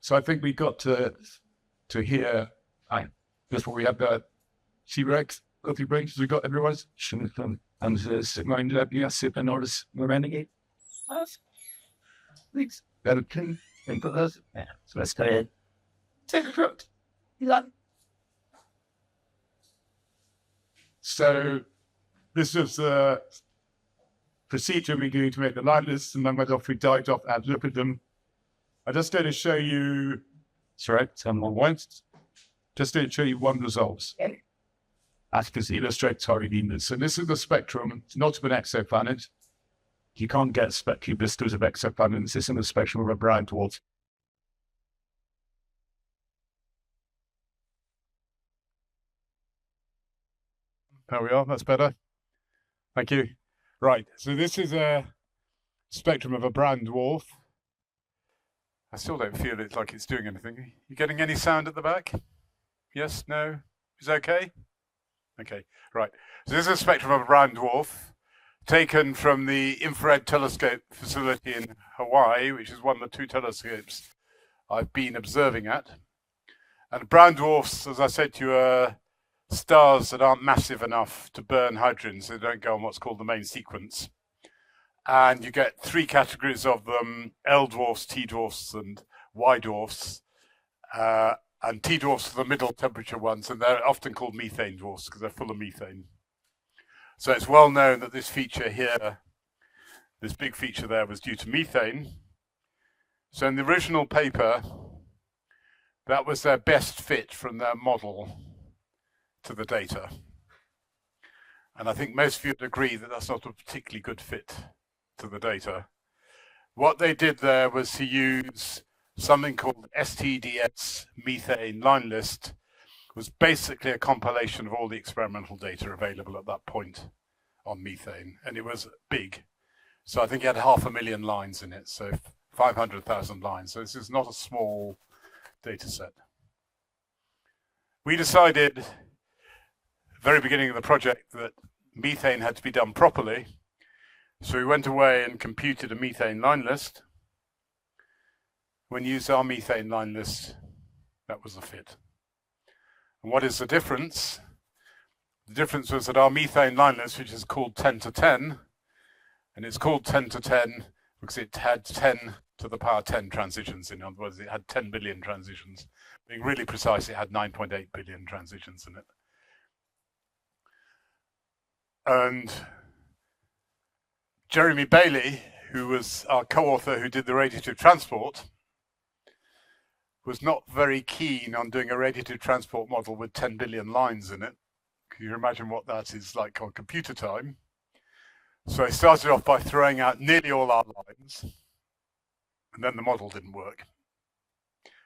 So I think we got to hear before we had the T-Rex, coffee breaks. We got everyone's and mind yes, and all this renegade. Please, better clean and put us. So let's go ahead. Take a shot. So this is the procedure we do to make the line lists, and then went off, we dived off and looked at them. I'm just going to show you, sorry, someone once, just going to show you one result. As to illustrate target units. So this is the spectrum, not of an exoplanet. You can't get spectrum blisters of exoplanets. This is the spectrum of a brown dwarf. There we are, that's better. Thank you. Right, so this is a spectrum of a brown dwarf. I still don't feel it like it's doing anything. You getting any sound at the back? Yes, no? Is it okay? Okay, right. So this is a spectrum of a brown dwarf taken from the infrared telescope facility in Hawaii, which is one of the two telescopes I've been observing at. And brown dwarfs, as I said to you, are stars that aren't massive enough to burn hydrogen, so they don't go on what's called the main sequence. And you get three categories of them: L dwarfs, T dwarfs, and Y dwarfs. And T dwarfs are the middle temperature ones, and they're often called methane dwarfs because they're full of methane. So it's well known that this feature here, this big feature there, was due to methane. So in the original paper, that was their best fit from their model to the data. And I think most of you would agree that that's not a particularly good fit to the data. What they did there was to use something called STDS methane line list. Was basically a compilation of all the experimental data available at that point on methane, and it was big. So I think it had 500,000 lines in it, so 500,000 lines. So this is not a small data set. We decided, very beginning of the project, that methane had to be done properly. So we went away and computed a methane line list. When you use our methane line list, that was the fit. And what is the difference? The difference was that our methane line list, which is called 10 to 10, and it's called 10 to 10 because it had 10 to the power 10 transitions. In other words, it had 10 billion transitions. Being really precise, it had 9.8 billion transitions in it. And Jeremy Bailey, who was our co-author who did the radiative transport, was not very keen on doing a radiative transport model with 10 billion lines in it. Can you imagine what that is like on computer time? So I started off by throwing out nearly all our lines, and then the model didn't work.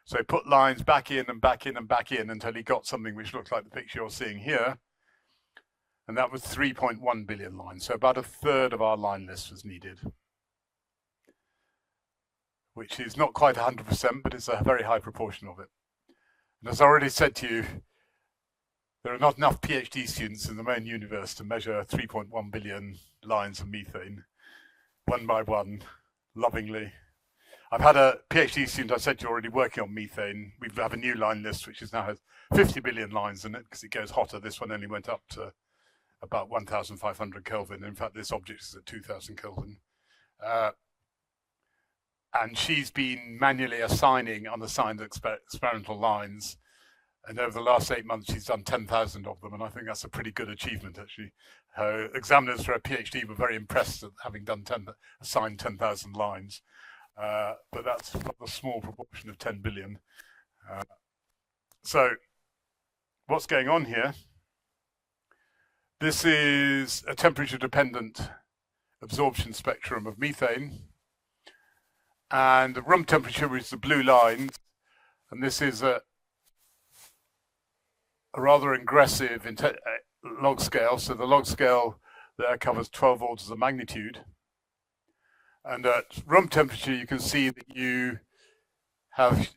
So he put lines back in and back in and back in until he got something which looks like the picture you're seeing here. And that was 3.1 billion lines. So about a third of our line list was needed, which is not quite 100%, but it's a very high proportion of it. And as I already said to you, there are not enough PhD students in the main universe to measure 3.1 billion lines of methane, one by one, lovingly. I've had a PhD student, I said to you, already working on methane. We have a new line list, which now has 50 billion lines in it, because it goes hotter. This one only went up to about 1,500 Kelvin. In fact, this object is at 2,000 Kelvin. And she's been manually assigning unassigned experimental lines. And over the last 8 months, she's done 10,000 of them. And I think that's a pretty good achievement, actually. Her examiners for her PhD were very impressed at having done assigned 10,000 lines. But that's not a small proportion of 10 billion. So what's going on here? This is a temperature-dependent absorption spectrum of methane. And the room temperature is the blue lines. And this is a rather aggressive log scale. So the log scale there covers 12 orders of magnitude. And at room temperature, you can see that you have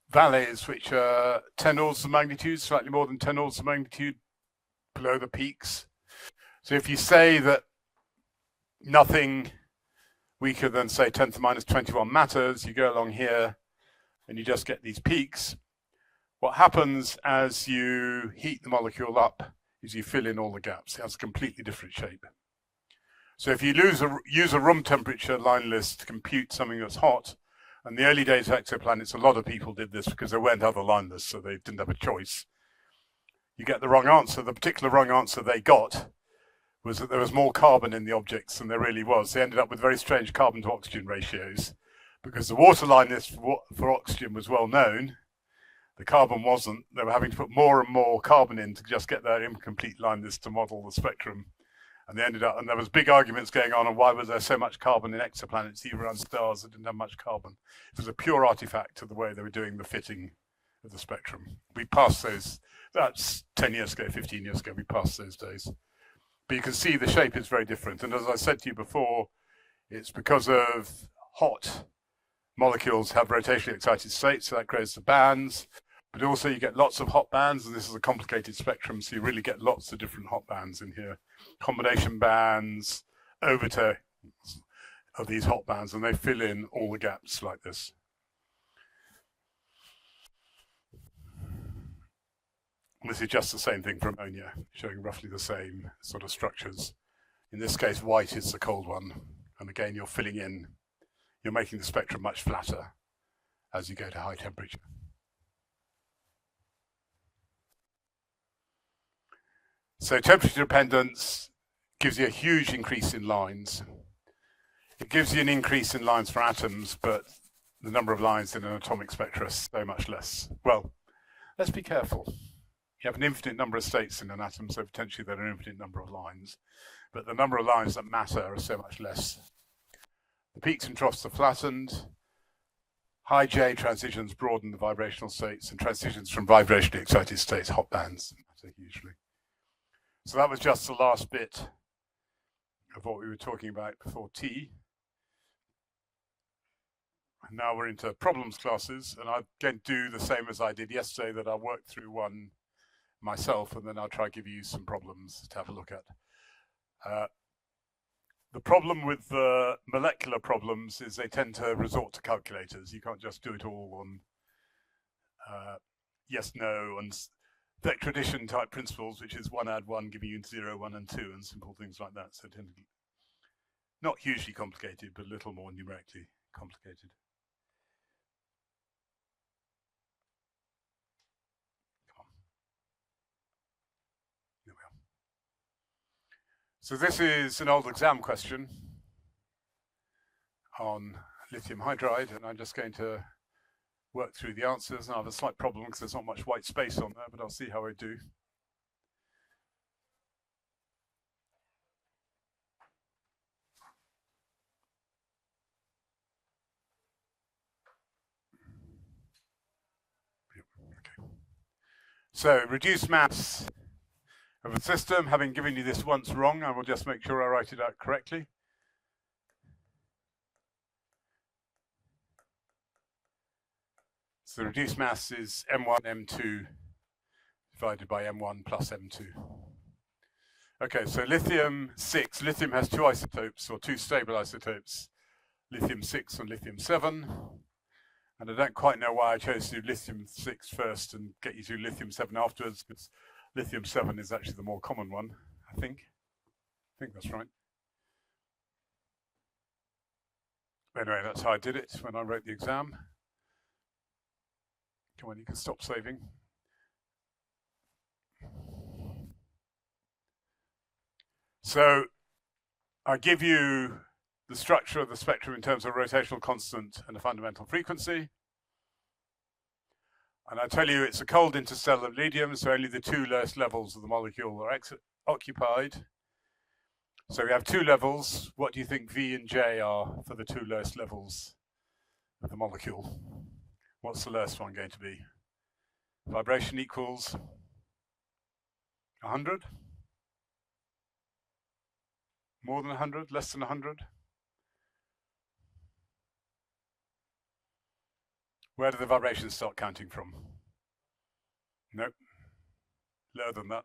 valleys which are 10 orders of magnitude, slightly more than 10 orders of magnitude below the peaks. So if you say that nothing weaker than, say, 10 to the minus 21 matters, you go along here, and you just get these peaks. What happens as you heat the molecule up is you fill in all the gaps. It has a completely different shape. So if you use a room temperature line list to compute something that's hot, in the early days of exoplanets, a lot of people did this because there weren't other line lists, so they didn't have a choice. You get the wrong answer. The particular wrong answer they got was that there was more carbon in the objects than there really was. They ended up with very strange carbon to oxygen ratios because the water line list for oxygen was well known. The carbon wasn't. They were having to put more and more carbon in to just get their incomplete line list to model the spectrum. And they ended up, and there was big arguments going on why was there so much carbon in exoplanets, even around stars that didn't have much carbon. It was a pure artifact of the way they were doing the fitting of the spectrum. We passed those, that's 10 years ago, 15 years ago, we passed those days. But you can see the shape is very different. And as I said to you before, it's because of hot molecules have rotationally excited states, so that creates the bands. But also you get lots of hot bands, and this is a complicated spectrum, so you really get lots of different hot bands in here. Combination bands, overtones of these hot bands, and they fill in all the gaps like this. And this is just the same thing for ammonia, showing roughly the same sort of structures. In this case, white is the cold one, and again you're filling in, you're making the spectrum much flatter as you go to high temperature. So temperature dependence gives you a huge increase in lines. It gives you an increase in lines for atoms, but the number of lines in an atomic spectra is so much less. Well, let's be careful. You have an infinite number of states in an atom, so potentially there are an infinite number of lines. But the number of lines that matter are so much less. The peaks and troughs are flattened. High J transitions broaden the vibrational states, and transitions from vibrationally excited states, hot bands, matter usually. So that was just the last bit of what we were talking about before T. And now we're into problems classes, and I'm going to do the same as I did yesterday, that I'll work through one myself, and then I'll try to give you some problems to have a look at. The problem with the molecular problems is they tend to resort to calculators. You can't just do it all on yes, no, and vector addition type principles, which is 1 add 1, giving you 0, 1, and 2, and simple things like that. So not hugely complicated, but a little more numerically complicated. Come on. Here we are. So this is an old exam question on lithium hydride, and I'm just going to work through the answers. And I have a slight problem because there's not much white space on there, but I'll see how I do. Okay. So reduced mass of a system. Having given you this once wrong, I will just make sure I write it out correctly. So the reduced mass is M1, M2 divided by M1 plus M2. Okay, so lithium-6. Lithium has two isotopes, or two stable isotopes, lithium-6 and lithium-7. And I don't quite know why I chose to do lithium-6 first and get you to lithium-7 afterwards, because lithium-7 is actually the more common one, I think. I think that's right. Anyway, that's how I did it when I wrote the exam. Come on, you can stop saving. So I give you the structure of the spectrum in terms of rotational constant and a fundamental frequency. And I tell you it's a cold interstellar medium, so only the two lowest levels of the molecule are occupied. So we have two levels. What do you think V and J are for the two lowest levels of the molecule? What's the lowest one going to be? Vibration equals 100? More than 100? Less than 100? Where do the vibrations start counting from? Nope. Lower than that.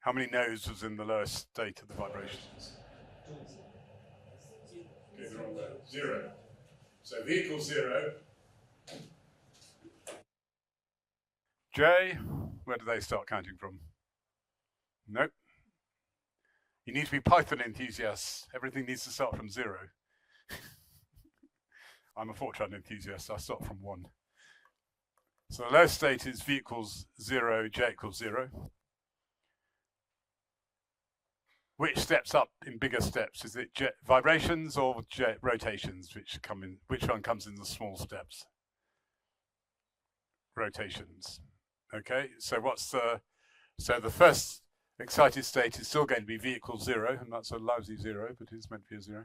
How many nodes was in the lowest state of the vibrations? Okay, they're all there. 0. So V equals 0. J, where do they start counting from? Nope. You need to be Python enthusiasts. Everything needs to start from 0. I'm a Fortran enthusiast. I start from 1. So the lowest state is V equals 0, J equals 0. Which steps up in bigger steps? Is it vibrations or rotations? Which one comes in the small steps? Rotations. Okay, so so the first excited state is still going to be V equals 0, and that's a lousy 0, but it's meant to be a 0.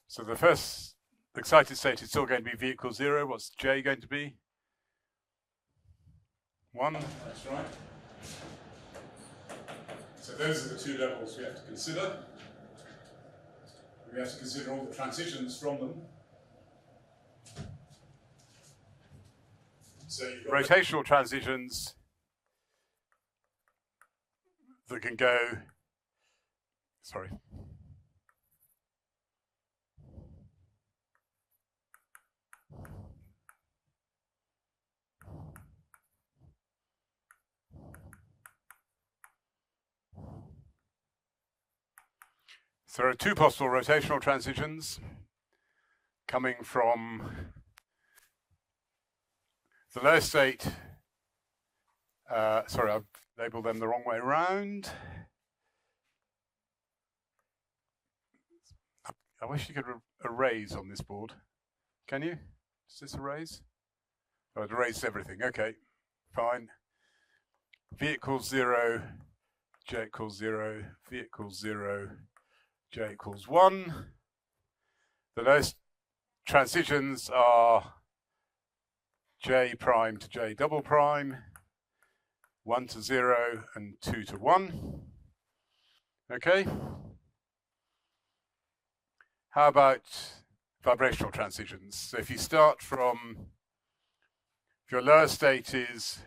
So the first excited state is still going to be V equals 0. What's J going to be? 1. That's right. So those are the two levels we have to consider. We have to consider all the transitions from them. So you've got rotational transitions that can go, sorry. So there are two possible rotational transitions coming from the low state. Sorry, I've labeled them the wrong way around. I wish you could erase on this board. Can you? Does this erase? Oh, it erased everything. Okay, fine. V equals 0, J equals 0, V equals 0, J equals 1. The lowest transitions are J prime to J double prime, 1 to 0, and 2 to 1. Okay. How about vibrational transitions? So if you start from, if your lower state is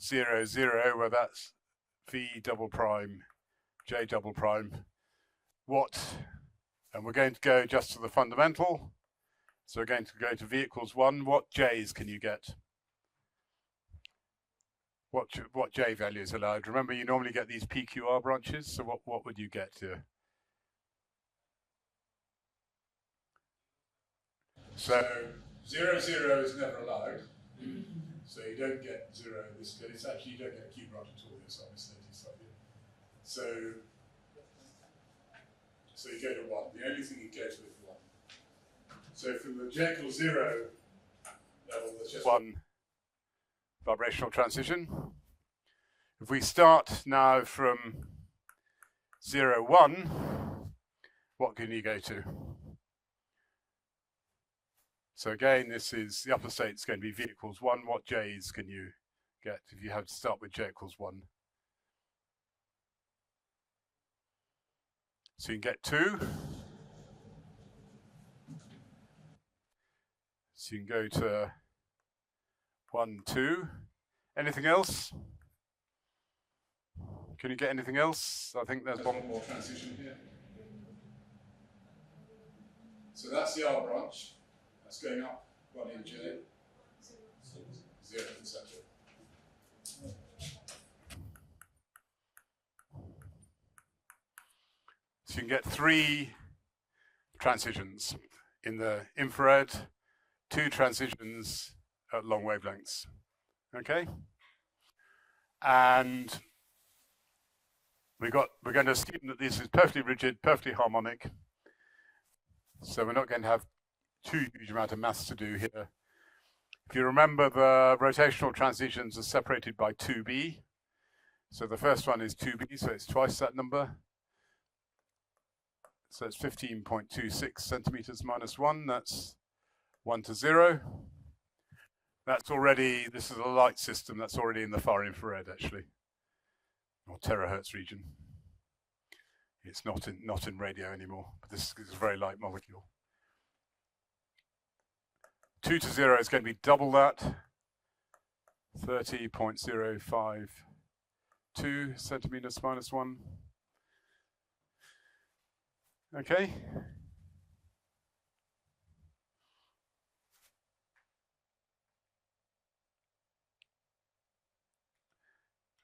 0, 0, well that's V double prime, J double prime. And we're going to go just to the fundamental. So we're going to go to V equals 1. What J's can you get? What J value is allowed? Remember, you normally get these PQR branches. So what would you get here? So 0, 0 is never allowed. So you don't get 0 in this case. Actually, you don't get a Q branch at all. So I'm mistaken slightly. So you go to 1. The only thing you go to is 1. So from the J equals 0 level, there's just one vibrational transition. If we start now from 0, 1, what can you go to? So again, this is the upper state is going to be V equals 1. What J's can you get if you have to start with J equals 1? So you can get 2. So you can go to 1, 2. Anything else? Can you get anything else? I think there's one more transition here. So that's the R branch. That's going up 1 in J. 0, etc. So you can get 3 transitions in the infrared, 2 transitions at long wavelengths. Okay? And we're going to assume that this is perfectly rigid, perfectly harmonic. So we're not going to have too huge amount of maths to do here. If you remember, the rotational transitions are separated by 2b. So the first one is 2b, so it's twice that number. So it's 15.26 centimeters minus 1. That's 1 to 0. That's already, this is a light system that's already in the far infrared, actually, or terahertz region. It's not in radio anymore, but this is a very light molecule. 2 to 0 is going to be double that, 30.052 centimeters minus 1. Okay.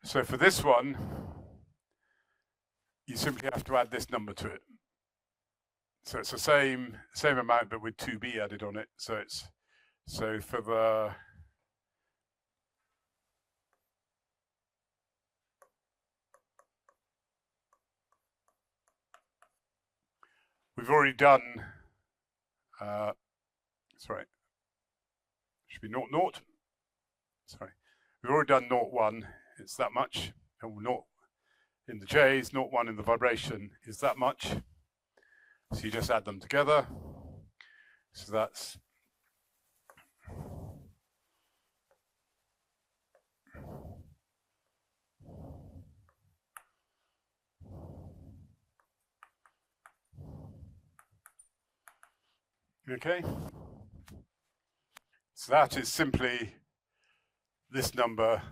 So for this one, you simply have to add this number to it. So it's the same amount, but with 2b added on it. So for the we've already done. Sorry, should be 0, 0. Sorry, we've already done 0, 1. It's that much. And 0 in the J's, 0, 1 in the vibration is that much. So you just add them together. So that's okay. So that is simply this number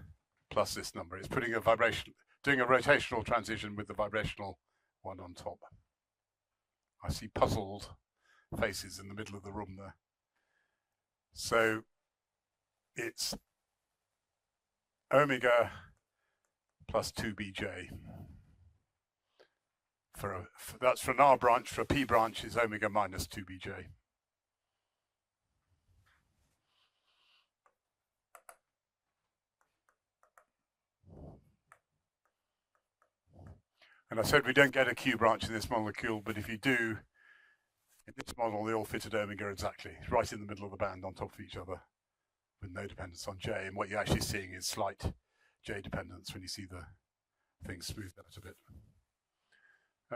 plus this number. It's putting a vibration, doing a rotational transition with the vibrational one on top. I see puzzled faces in the middle of the room there. So it's omega plus 2bj. That's for an R branch. For a P branch is omega minus 2bj. And I said we don't get a Q branch in this molecule, but if you do, in this model, they all fit at omega exactly, right in the middle of the band on top of each other, with no dependence on J. And what you're actually seeing is slight J dependence when you see the thing smoothed out a bit.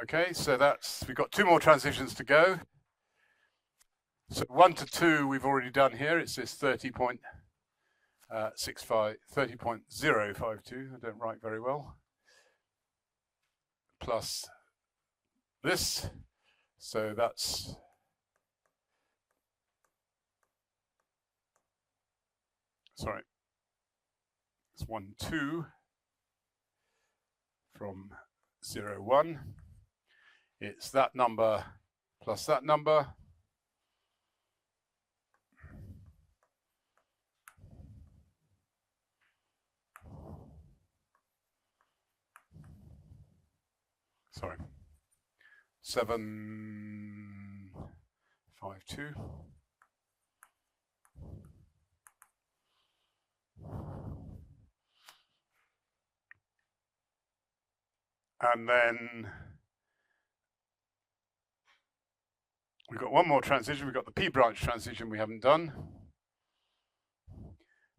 Okay, so we've got 2 more transitions to go. So 1 to 2 we've already done here. It's this 30.052. I don't write very well. Plus this, so that's it's 1, 2 from 0, 1. It's that number plus that number. Sorry, 752. And then we've got one more transition. We've got the P branch transition we haven't done.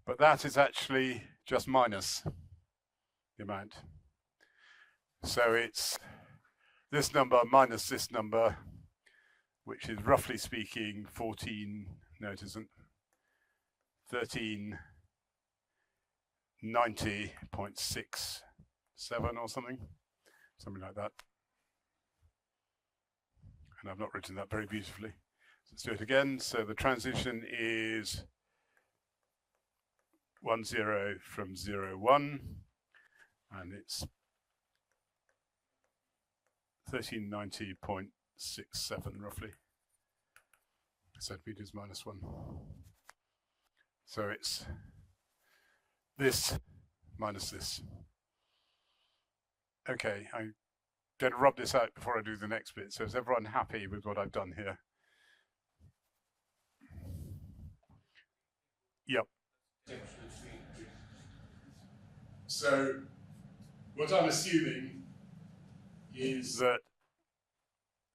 But that is actually just minus the amount. So it's this number minus this number, which is roughly speaking 14, no it isn't, 1390.67 or something like that. And I've not written that very beautifully. So let's do it again. So the transition is 1, 0 from 0, 1, and it's 1390.67 roughly. Centimeters minus 1. So it's this minus this. Okay, I'm going to rub this out before I do the next bit. So is everyone happy with what I've done here? Yep. So what I'm assuming is that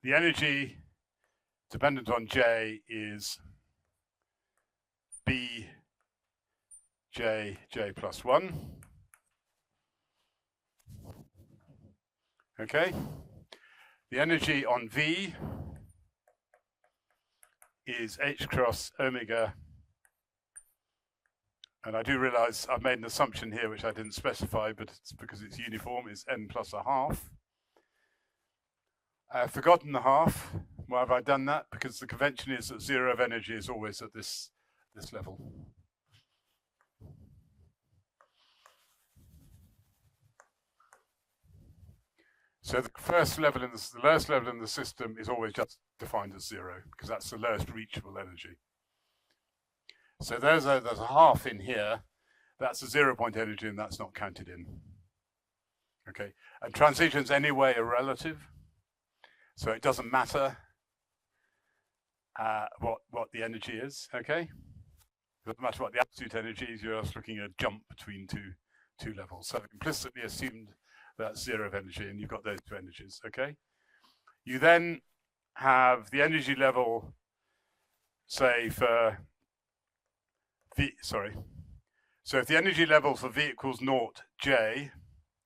the energy dependent on J is B, J, J plus 1. Okay. The energy on V is H cross omega. And I do realize I've made an assumption here which I didn't specify, but it's because it's uniform, is n plus a half. I've forgotten the half. Why have I done that? Because the convention is that 0 of energy is always at this level. So the first level in the lowest level in the system is always just defined as 0, because that's the lowest reachable energy. So there's a half in here. That's a 0 point energy, and that's not counted in. Okay, and transitions anyway are relative, so it doesn't matter what the energy is. Okay, it doesn't matter what the absolute energy is. You're just looking at a jump between two levels. So implicitly assumed that's zero of energy, and you've got those two energies. Okay, you then have the energy level, say for V. Sorry. So if the energy level for V equals 0, J.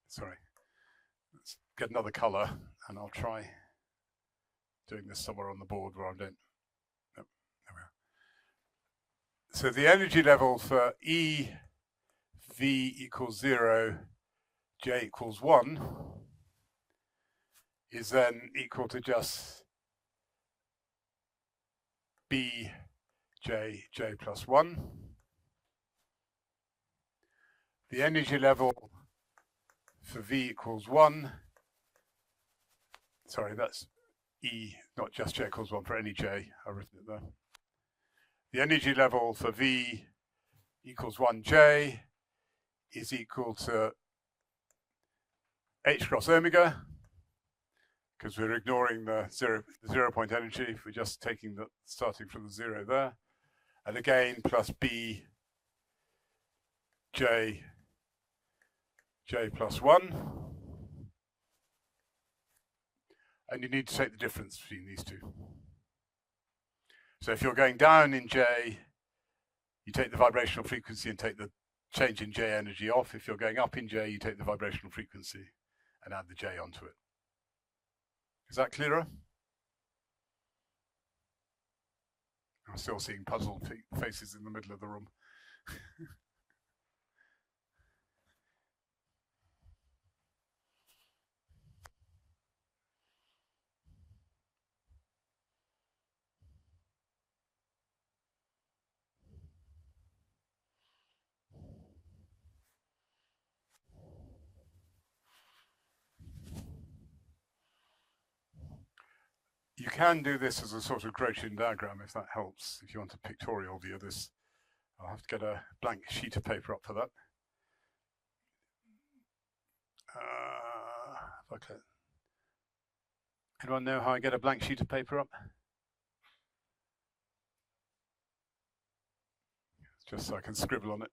Sorry. Let's get another color, and I'll try doing this somewhere on the board where I don't. Nope, there we are. So the energy level for E V equals 0, J equals 1 is then equal to just B J plus 1. The energy level for V equals 1. Sorry, that's E, not just J equals 1 for any J. I've written it there. The energy level for V equals 1J is equal to H cross omega, because we're ignoring the 0 point energy. We're just taking the starting from the 0 there. And again, plus B J plus 1. And you need to take the difference between these two. So if you're going down in J, you take the vibrational frequency and take the change in J energy off. If you're going up in J, you take the vibrational frequency and add the J onto it. Is that clearer? I'm still seeing puzzled faces in the middle of the room. You can do this as a sort of Gaussian diagram if that helps. If you want a pictorial view of this, I'll have to get a blank sheet of paper up for that. Okay. Anyone know how I get a blank sheet of paper up? Just so I can scribble on it.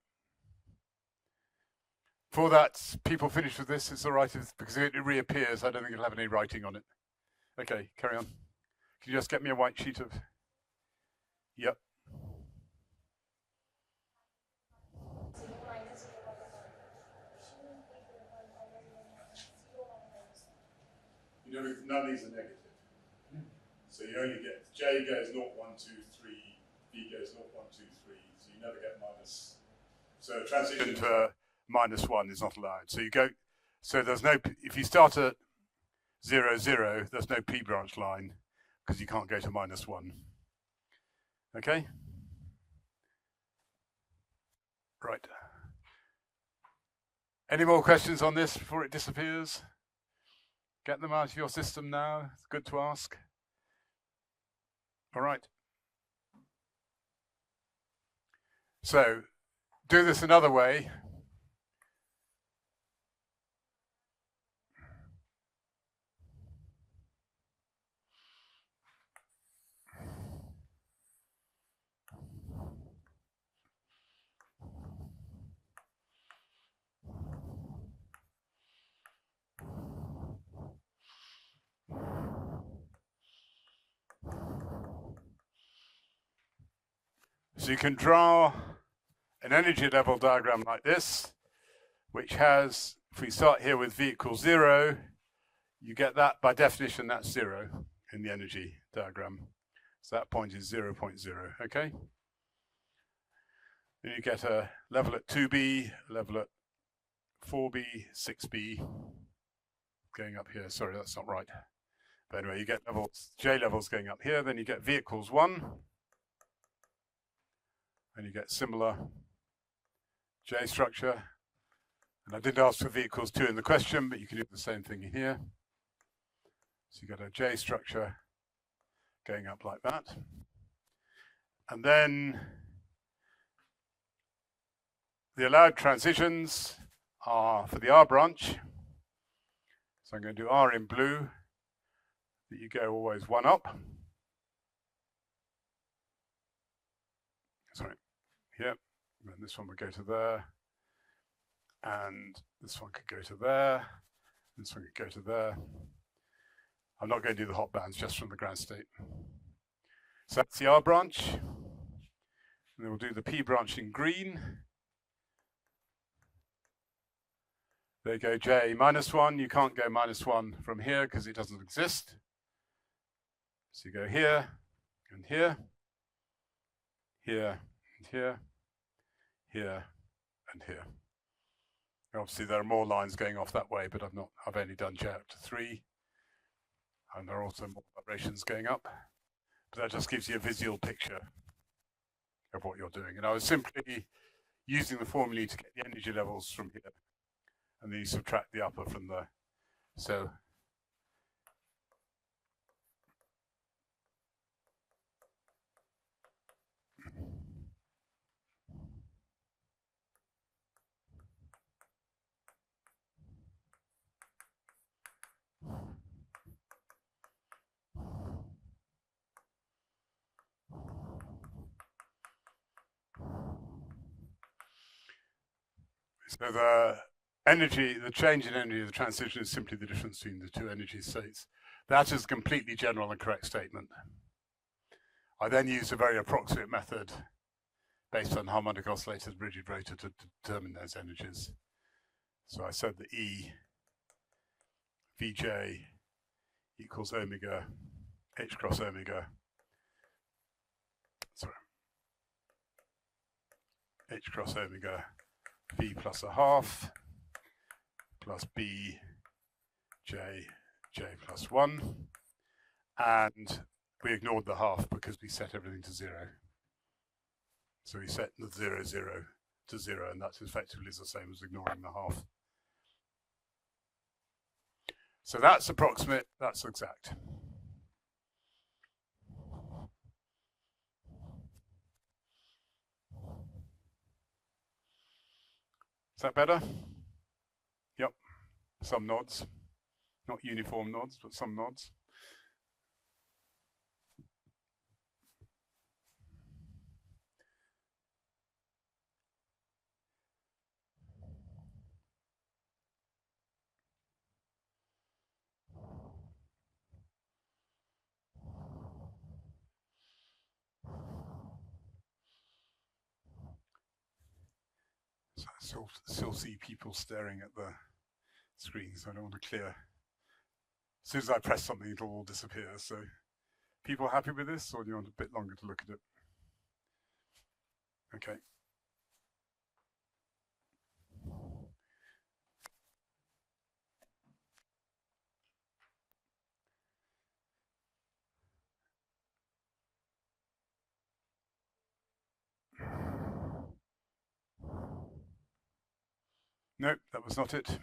For that, people finish with this. It's all right because if it reappears, I don't think it'll have any writing on it. Okay, carry on. Can you just get me a white sheet of? Yep. You know, none of these are negative. So you only get, J goes 0, 1, 2, 3, V goes 0, 1, 2, 3, so you never get minus. So transition to -1 is not allowed. So you go, so there's no, if you start at 0, 0, there's no P branch line because you can't go to -1. Okay? Right. Any more questions on this before it disappears? Get them out of your system now. It's good to ask. All right. So do this another way. So you can draw an energy level diagram like this, which has, if we start here with V equals 0, you get that, by definition, that's 0 in the energy diagram. So that point is 0.0, okay? Then you get a level at 2B, a level at 4B, 6B, going up here. Sorry, that's not right. But anyway, you get levels, J levels going up here, then you get V equals 1, and you get similar J structure. And I didn't ask for V equals 2 in the question, but you can do the same thing here. So you get a J structure going up like that. And then the allowed transitions are for the R branch. So I'm going to do R in blue, that you go always one up. Sorry, here. And this one would go to there. And this one could go to there. This one could go to there. I'm not going to do the hot bands just from the ground state. So that's the R branch. And then we'll do the P branch in green. There you go, J -1. You can't go -1 from here because it doesn't exist. So you go here, and here, here, and here, here, and here. Obviously, there are more lines going off that way, but I've only done J up to 3. And there are also more vibrations going up. But that just gives you a visual picture of what you're doing. And I was simply using the formulae to get the energy levels from here. And then you subtract the upper from there. So the energy, the change in energy of the transition is simply the difference between the two energy states. That is a completely general and correct statement. I then use a very approximate method based on harmonic oscillator rigid rotor to determine those energies. So I said that E Vj equals omega H cross omega, sorry, H cross omega V plus a half plus B J plus 1, and we ignored the half because we set everything to 0. So we set the 0, 0 to 0, and that's effectively the same as ignoring the half. So that's approximate, that's exact. Is that better? Yep, some nods. Not uniform nods, but some nods. So I still see people staring at the screen, so I don't want to clear. As soon as I press something, it'll all disappear. So, people happy with this, or do you want a bit longer to look at it? Okay. Nope, that was not it.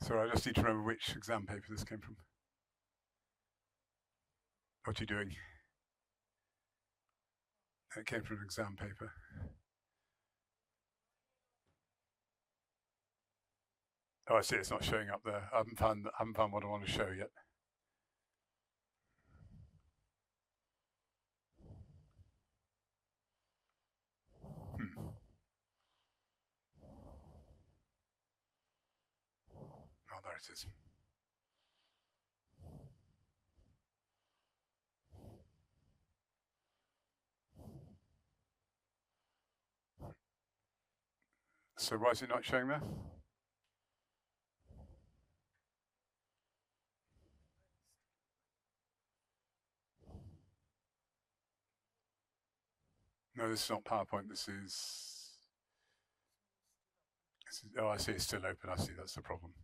Sorry, I just need to remember which exam paper this came from. What are you doing? It came from an exam paper. Oh, I see, it's not showing up there. I haven't found what I want to show yet. Oh, there it is. So why is it not showing there? No, this is not PowerPoint. This is, oh, I see, it's still open. I see, that's the problem.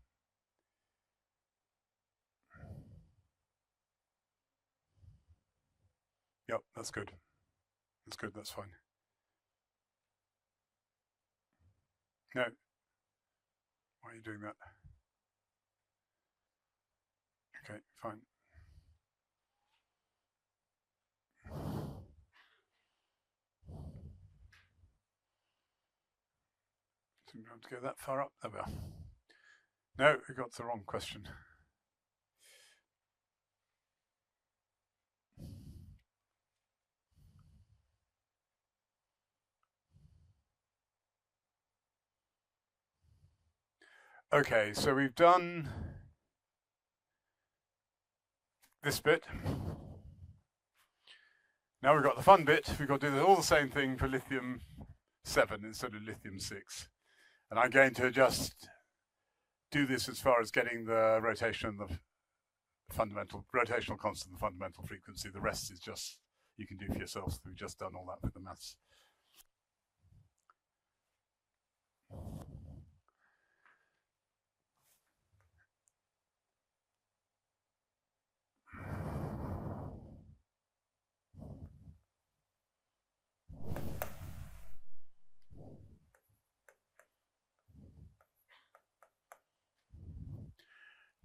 Yep, that's good. That's good, that's fine. No. Why are you doing that? Okay, fine. Didn't have to go that far up. There we are. No, we got the wrong question. Okay, so we've done this bit. Now we've got the fun bit. We've got to do all the same thing for lithium 7 instead of lithium 6. And I'm going to just do this as far as getting the rotation and the fundamental rotational constant, the fundamental frequency. The rest is just you can do for yourselves. We've just done all that with the maths.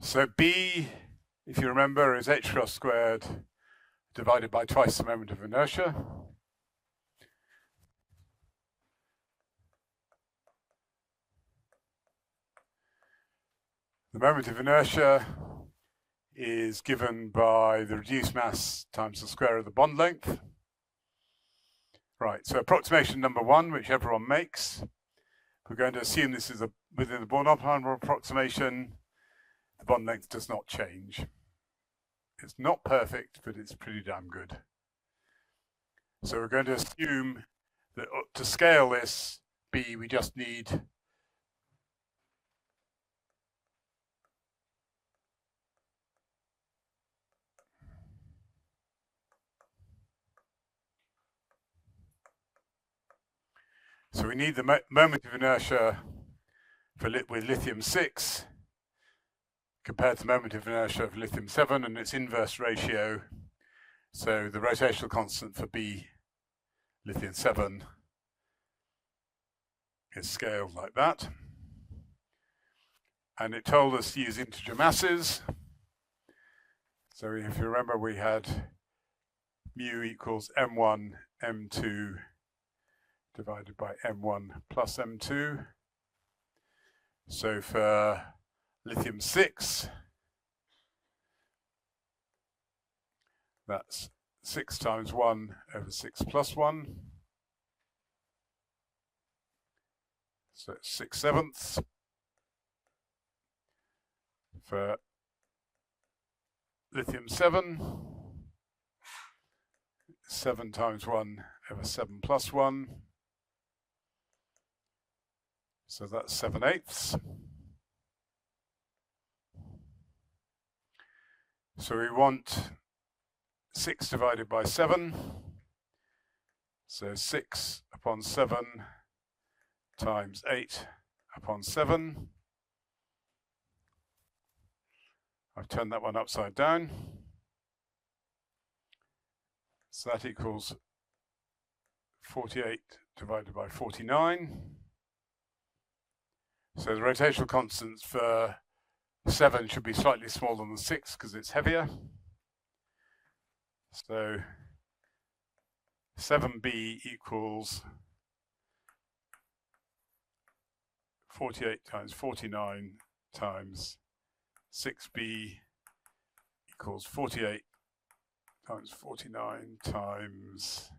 So B, if you remember, is h cross squared divided by twice the moment of inertia. The moment of inertia is given by the reduced mass times the square of the bond length. Right, so approximation number 1, which everyone makes. We're going to assume this is within the Born-Oppenheimer approximation. The bond length does not change. It's not perfect, but it's pretty damn good. So we're going to assume that to scale this B, we just need the moment of inertia with lithium 6 compared to the moment of inertia of lithium 7 and its inverse ratio. So the rotational constant for B lithium 7 is scaled like that. And it told us to use integer masses. So if you remember, we had mu equals m1, m2 divided by m1 plus m2. So for lithium 6, that's 6 times 1 over 6 plus 1. So it's 6/7. For lithium 7, 7 times 1 over 7 plus 1. So that's 7/8. So we want 6 divided by 7. So 6 upon 7 times 8 upon 7. I've turned that one upside down. So that equals 48 divided by 49. So the rotational constants for 7 should be slightly smaller than 6 because it's heavier. So 7b equals 48 times 49 times 6b equals 48 times 49 times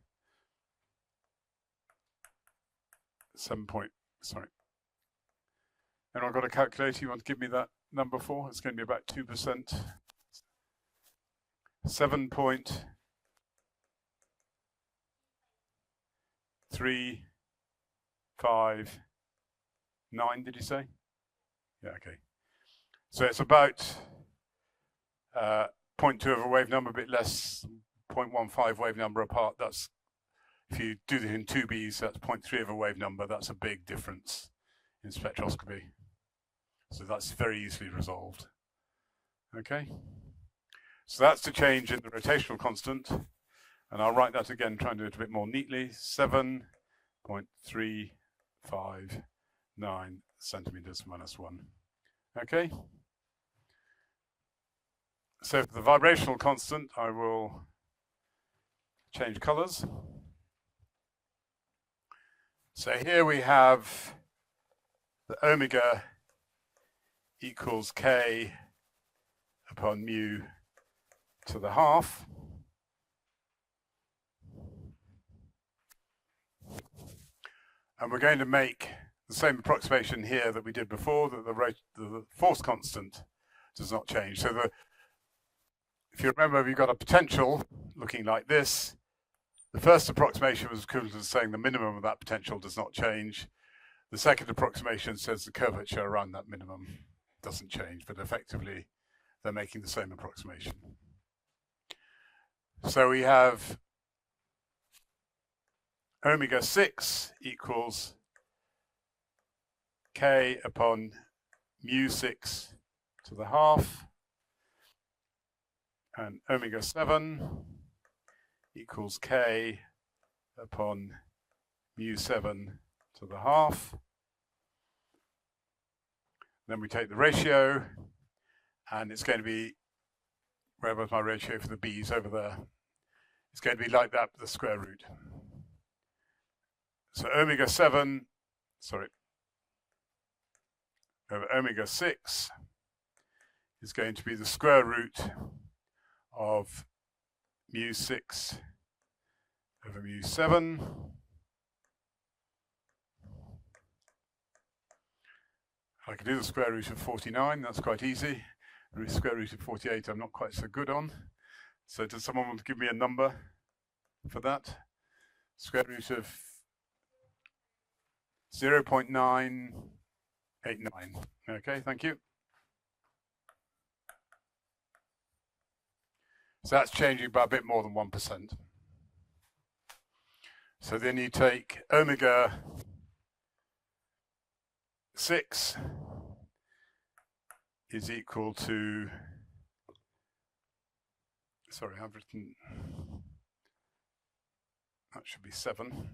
7 point, sorry. And I've got a calculator. You want to give me that number for? It's going to be about 2%. 7.359, did you say? Yeah, okay. So it's about 0.2 of a wave number, a bit less, 0.15 wave number apart. That's, if you do this in 2Bs, that's 0.3 of a wave number. That's a big difference in spectroscopy. So that's very easily resolved. Okay. So that's the change in the rotational constant. And I'll write that again, try and do it a bit more neatly. 7.359 centimeters minus 1. Okay. So for the vibrational constant, I will change colors. So here we have the omega equals K upon mu to the half. And we're going to make the same approximation here that we did before, that the force constant does not change. So if you remember, we've got a potential looking like this. The first approximation was equivalent to saying the minimum of that potential does not change. The second approximation says the curvature around that minimum doesn't change, but effectively they're making the same approximation. So we have omega 6 equals K upon mu 6 to the half, and omega 7 equals K upon mu 7 to the half. Then we take the ratio, and it's going to be, wherever's my ratio for the b's over there, it's going to be like that with the square root. So omega 7, sorry, over omega 6 is going to be the square root of mu 6 over mu 7. I can do the square root of 49, that's quite easy. The square root of 48 I'm not quite so good on. So does someone want to give me a number for that? Square root of 0.989. Okay, thank you. So that's changing by a bit more than 1%. So then you take omega 6 is equal to, sorry, I've written, that should be 7.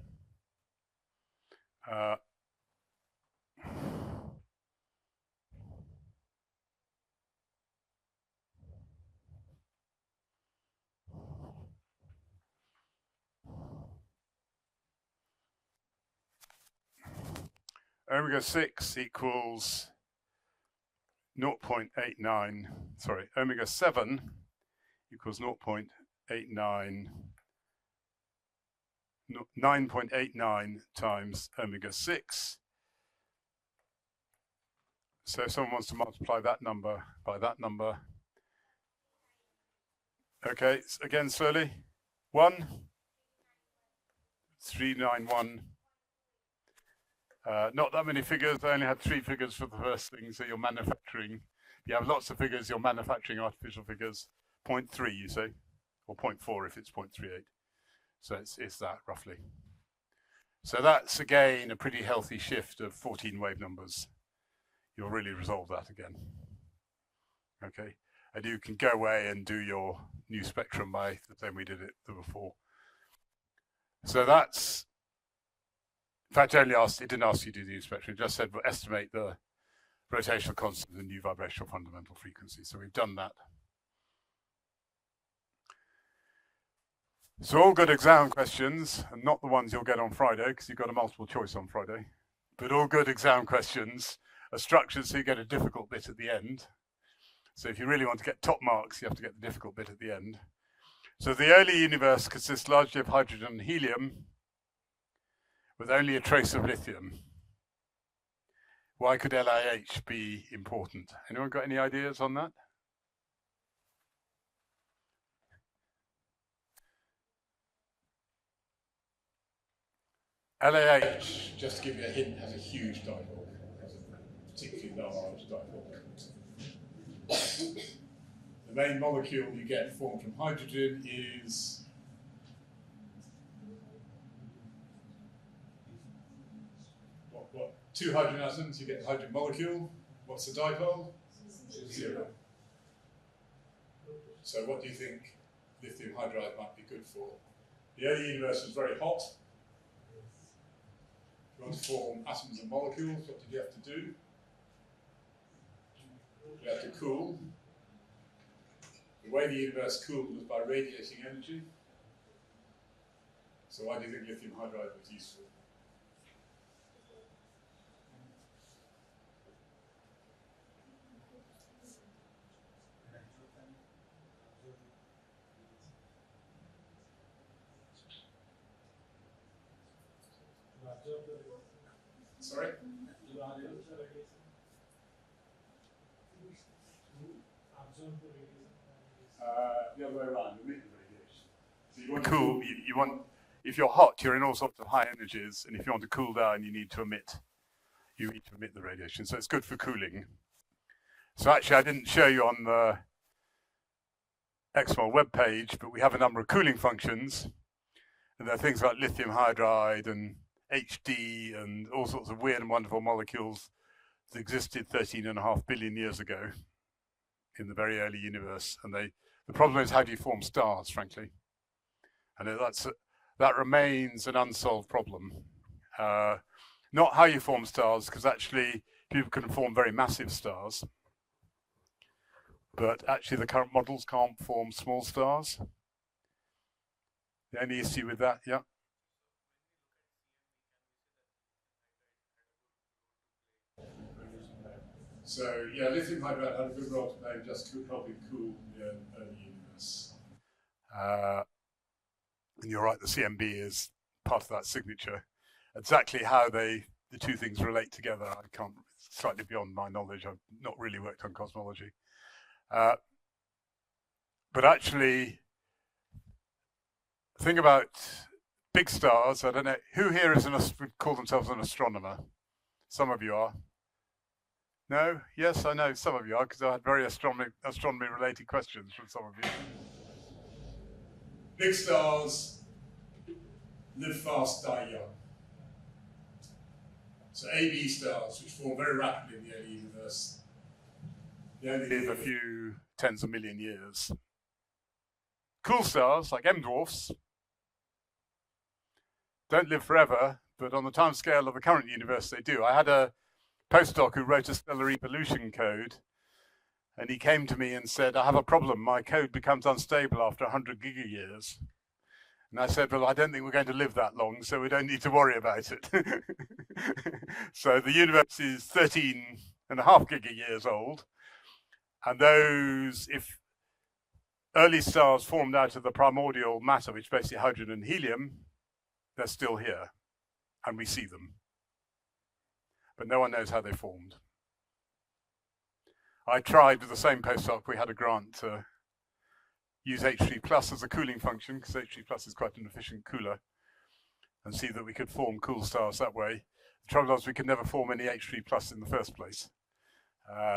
Omega 6 equals 0.89, sorry, omega 7 equals 0.89, 9.89 times omega 6. So if someone wants to multiply that number by that number. Okay, again slowly. 391. Not that many figures. I only had 3 figures for the first thing, so you're manufacturing. You have lots of figures, you're manufacturing artificial figures. 0.3, you say, or 0.4 if it's 0.38. So it's that, roughly. So that's, again, a pretty healthy shift of 14 wave numbers. You'll really resolve that again. Okay, and you can go away and do your new spectrum by the same we did it before. So that's, in fact, it didn't ask you to do the new spectrum, it just said we'll estimate the rotational constant and new vibrational fundamental frequency. So we've done that. So all good exam questions, and not the ones you'll get on Friday, because you've got a multiple choice on Friday, but all good exam questions are structured so you get a difficult bit at the end. So if you really want to get top marks, you have to get the difficult bit at the end. So the early universe consists largely of hydrogen and helium, with only a trace of lithium. Why could LIH be important? Anyone got any ideas on that? LIH, just to give you a hint, has a huge dipole. It has a particularly large dipole. The main molecule you get formed from hydrogen is what? 2 hydrogen atoms, you get the hydrogen molecule. What's the dipole? 0. So what do you think lithium hydride might be good for? The early universe was very hot. If you want to form atoms and molecules, what did you have to do? You had to cool. The way the universe cooled was by radiating energy. So why do you think lithium hydride was useful? Sorry? The other way around, emit the radiation. So you want to cool, you want, if you're hot, you're in all sorts of high energies, and if you want to cool down, you need to emit the radiation. So it's good for cooling. So actually, I didn't show you on the XMOL webpage, but we have a number of cooling functions, and there are things like lithium hydride and HD and all sorts of weird and wonderful molecules that existed 13.5 billion years ago in the very early universe. And the problem is, how do you form stars, frankly? And that remains an unsolved problem. Not how you form stars, because actually people can form very massive stars. But actually the current models can't form small stars. Any issue with that? Yeah. So yeah, lithium hydride had a good role to play just helping cool the early universe. And you're right, the CMB is part of that signature. Exactly how the two things relate together, I can't, it's slightly beyond my knowledge. I've not really worked on cosmology. But actually, think about big stars. I don't know, who here would call themselves an astronomer? Some of you are. No? Yes, I know some of you are, because I had very astronomy-related questions from some of you. Big stars live fast, die young. So AB stars, which form very rapidly in the early universe, they only live a few tens of million years. Cool stars, like M dwarfs, don't live forever, but on the time scale of the current universe, they do. I had a postdoc who wrote a stellar evolution code, and he came to me and said, I have a problem. My code becomes unstable after 100 gigayears. And I said, well, I don't think we're going to live that long, so we don't need to worry about it. So the universe is 13.5 gigayears old. And those, if early stars formed out of the primordial matter, which is basically hydrogen and helium, they're still here, and we see them. But no one knows how they formed. I tried with the same postdoc, we had a grant to use H3 plus as a cooling function, because H3 plus is quite an efficient cooler, and see that we could form cool stars that way. The trouble was we could never form any H3 plus in the first place,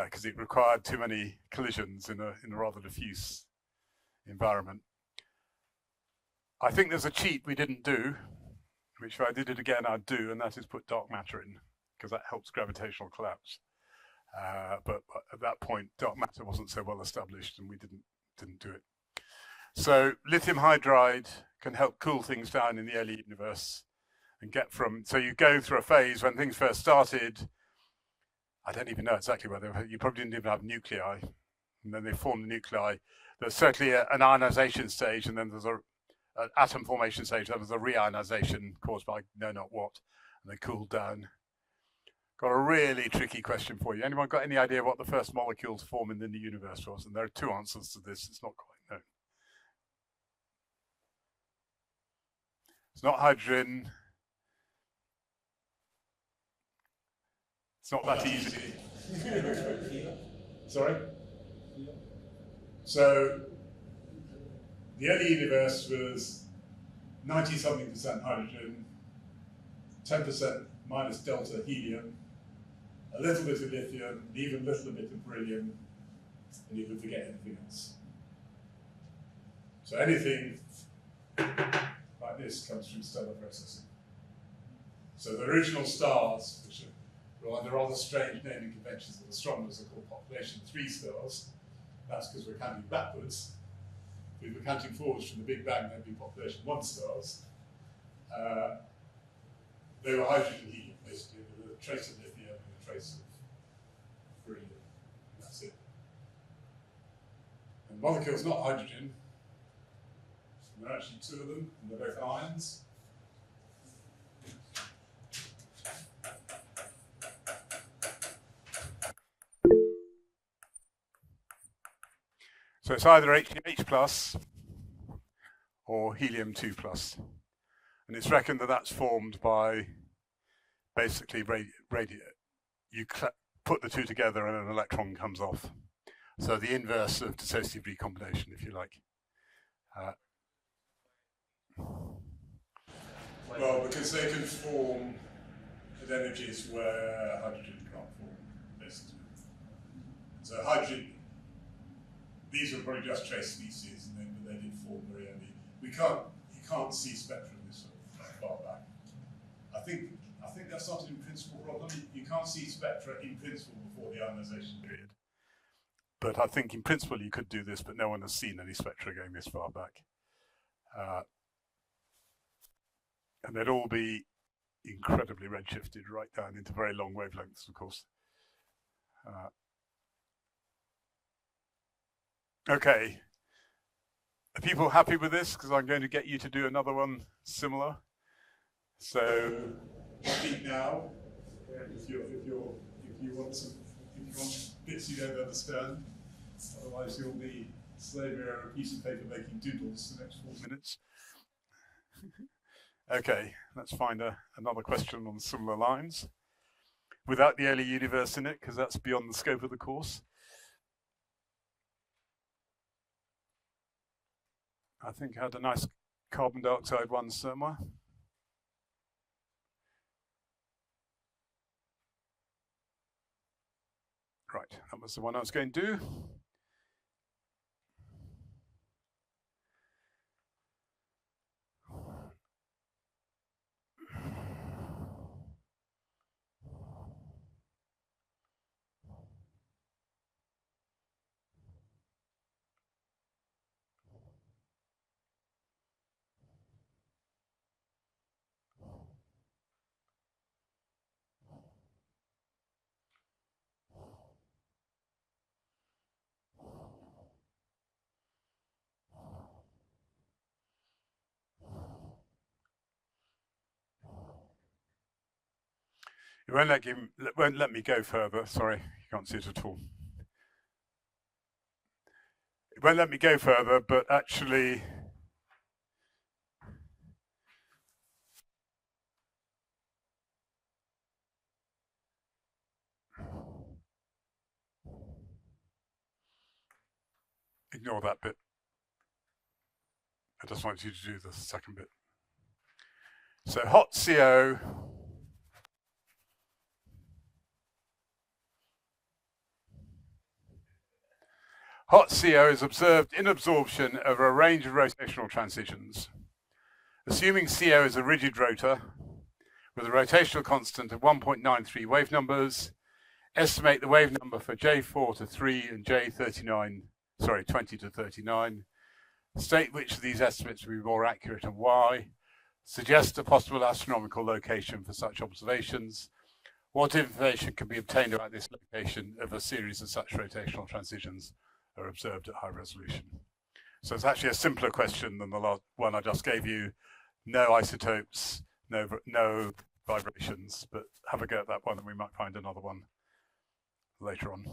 because it required too many collisions in a rather diffuse environment. I think there's a cheat we didn't do, which if I did it again, I'd do, and that is put dark matter in, because that helps gravitational collapse. But at that point, dark matter wasn't so well established, and we didn't do it. So lithium hydride can help cool things down in the early universe and get from, so you go through a phase when things first started, I don't even know exactly whether, you probably didn't even have nuclei, and then they formed the nuclei. There's certainly an ionization stage, and then there's an atom formation stage, then there's a reionization caused by no not what, and they cooled down. Got a really tricky question for you. Anyone got any idea what the first molecule to form in the universe was? And there are two answers to this, it's not quite known. It's not hydrogen. It's not that easy. Sorry? So, the early universe was 90-something% hydrogen, 10% minus delta helium, a little bit of lithium, even a little bit of beryllium, and you can forget anything else. So anything like this comes from stellar processing. So the original stars, which are the rather strange naming conventions that astronomers are called population 3 stars, that's because we're counting backwards. If we were counting forwards from the Big Bang, there'd be population 1 stars. They were hydrogen helium, basically, with a trace of lithium and a trace of beryllium. That's it. And the molecule's not hydrogen. There are actually 2 of them, and they're both ions. So it's either H plus or helium 2 plus. And it's reckoned that that's formed by basically you put the two together and an electron comes off. So the inverse of dissociative recombination, if you like. Well, because they can form at energies where hydrogen can't form, basically. So hydrogen, these were probably just trace species, but they did form very early. You can't see spectrum this far back. I think that's not an in-principle problem. You can't see spectra in principle before the ionization period. But I think in principle you could do this, but no one has seen any spectra going this far back. And they'd all be incredibly redshifted right down into very long wavelengths, of course. Okay. Are people happy with this? Because I'm going to get you to do another one similar. So speak now. If you want bits you don't understand. Otherwise you'll be slaving over a piece of paper making doodles the next 4 minutes. Okay, let's find another question on similar lines. Without the early universe in it, because that's beyond the scope of the course. I think I had a nice carbon dioxide one somewhere. Right, that was the one I was going to do. It won't let me go further. Sorry, you can't see it at all. It won't let me go further, but actually, ignore that bit. I just want you to do the second bit. So hot CO is observed in absorption over a range of rotational transitions. Assuming CO is a rigid rotor with a rotational constant of 1.93 wave numbers, estimate the wave number for J4 to 3 and J39, 20 to 39. State which of these estimates will be more accurate and why. Suggest a possible astronomical location for such observations. What information can be obtained about this location if a series of such rotational transitions are observed at high resolution? So it's actually a simpler question than the last one I just gave you. No isotopes, no vibrations, but have a go at that one and we might find another one later on.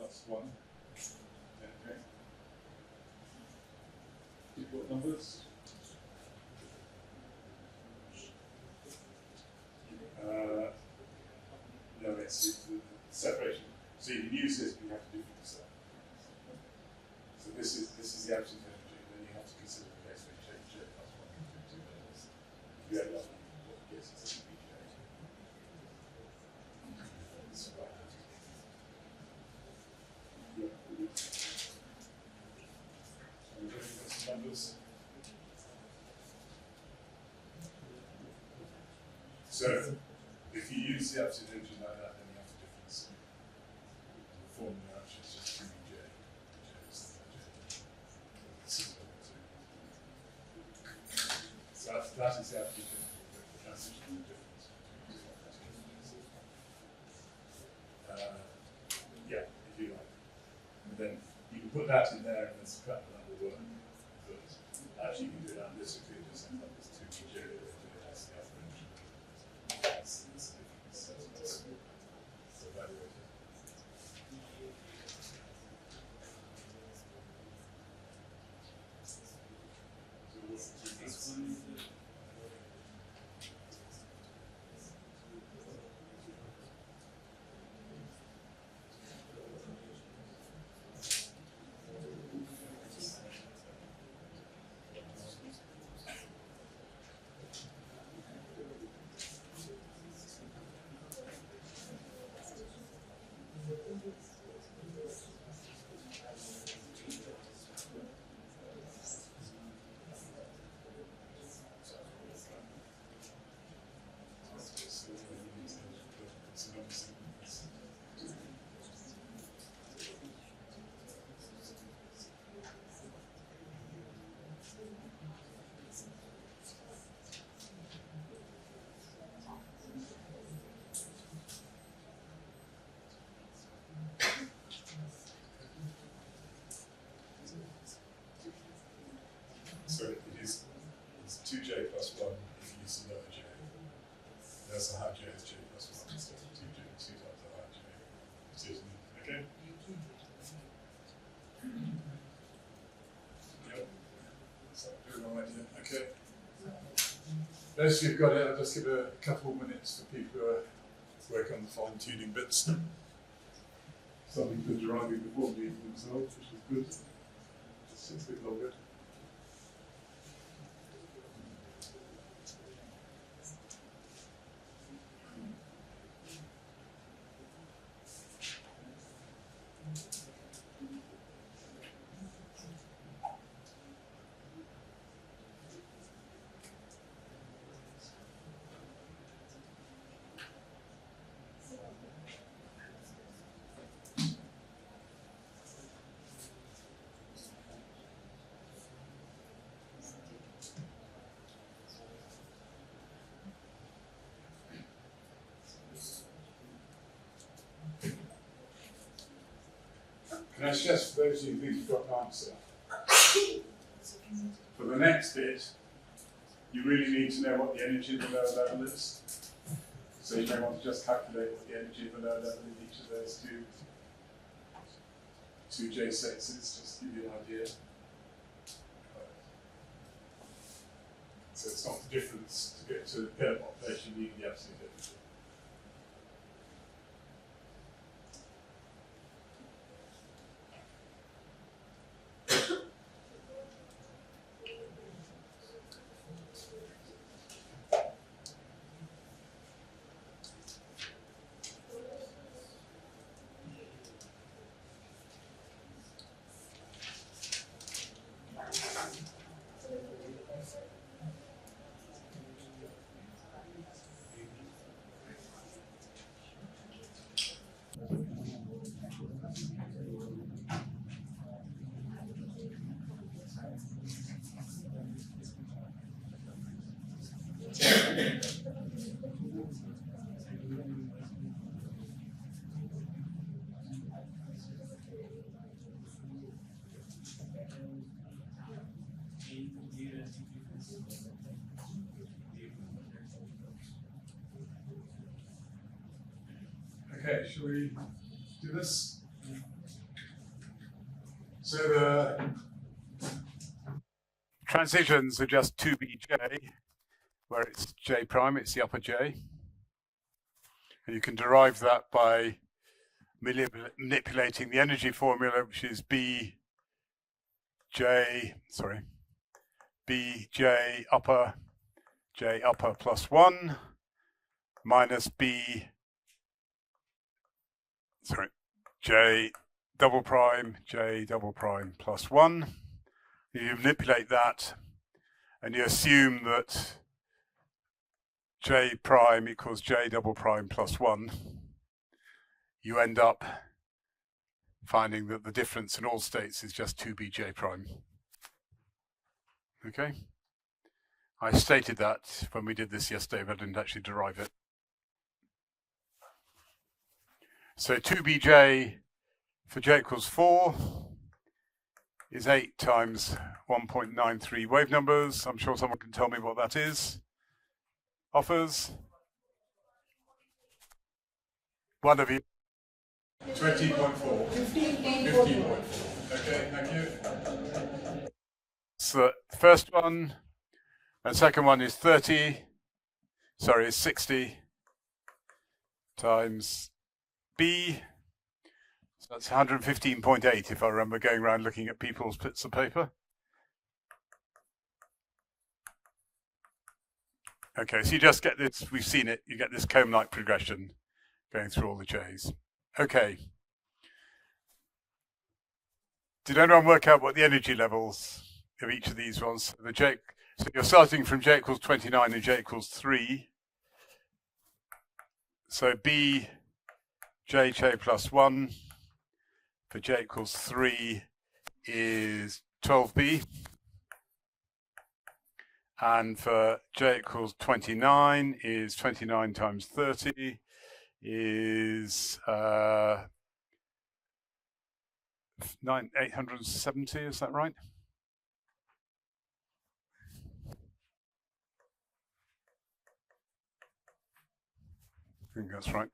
plus 1. Okay. What numbers? No, it's the separation. So you can use this, but you have to do it yourself. So this is the absolute energy, and then you have to consider the case where you take J plus 1 and 2 levels. If you add up what you get, it's BJ. That's right. Yeah. So we're looking at some numbers. So if you use the absolute energy like that, then you have to difference. The formula actually is just 2BJ. So that is the absolute energy, but that's actually the difference. Yeah, if you like. And then you can put that in there and then subtract the number 1. But actually you can do it analytically, just end up as 2BJ. That's the absolute energy. So it is 2J plus 1 if you use the lower J. That's the high J is J plus 1, so 2J, 2 times the high J. Okay? Yep. So do it all right here. Okay. Those of you who've got it, I'll just give a couple of minutes for people who are working on the fine tuning bits. Something for deriving the formula themselves, which is good. Just takes a bit longer. Can I suggest for those of you who think you've got an answer, for the next bit, you really need to know what the energy of the lower level is. So you may want to just calculate what the energy of the lower level in each of those two J sets is, just to give you an idea. So it's not the difference to get to the pair population, you need the absolute difference. Okay, shall we do this? So the transitions are just 2bj, where it's j prime, it's the upper j. And you can derive that by manipulating the energy formula, which is bj upper j upper plus 1 minus j double prime plus 1. You manipulate that and you assume that j prime equals j double prime plus 1. You end up finding that the difference in all states is just 2bj prime. Okay? I stated that when we did this yesterday, but I didn't actually derive it. So 2bj for j equals 4 is 8 times 1.93 wave numbers. I'm sure someone can tell me what that is. Offers? One of you. 20.4. 15.4. Okay, thank you. So the first one, and second one is 60 times B. So that's 115.8 if I remember going around looking at people's bits of paper. Okay, so you just get this, we've seen it, you get this comb-like progression going through all the J's. Okay. Did anyone work out what the energy levels of each of these was? So you're starting from j equals 29 and j equals 3. So B jk plus 1 for j equals 3 is 12b. And for j equals 29 is 29 times 30 is 870, is that right? I think that's right.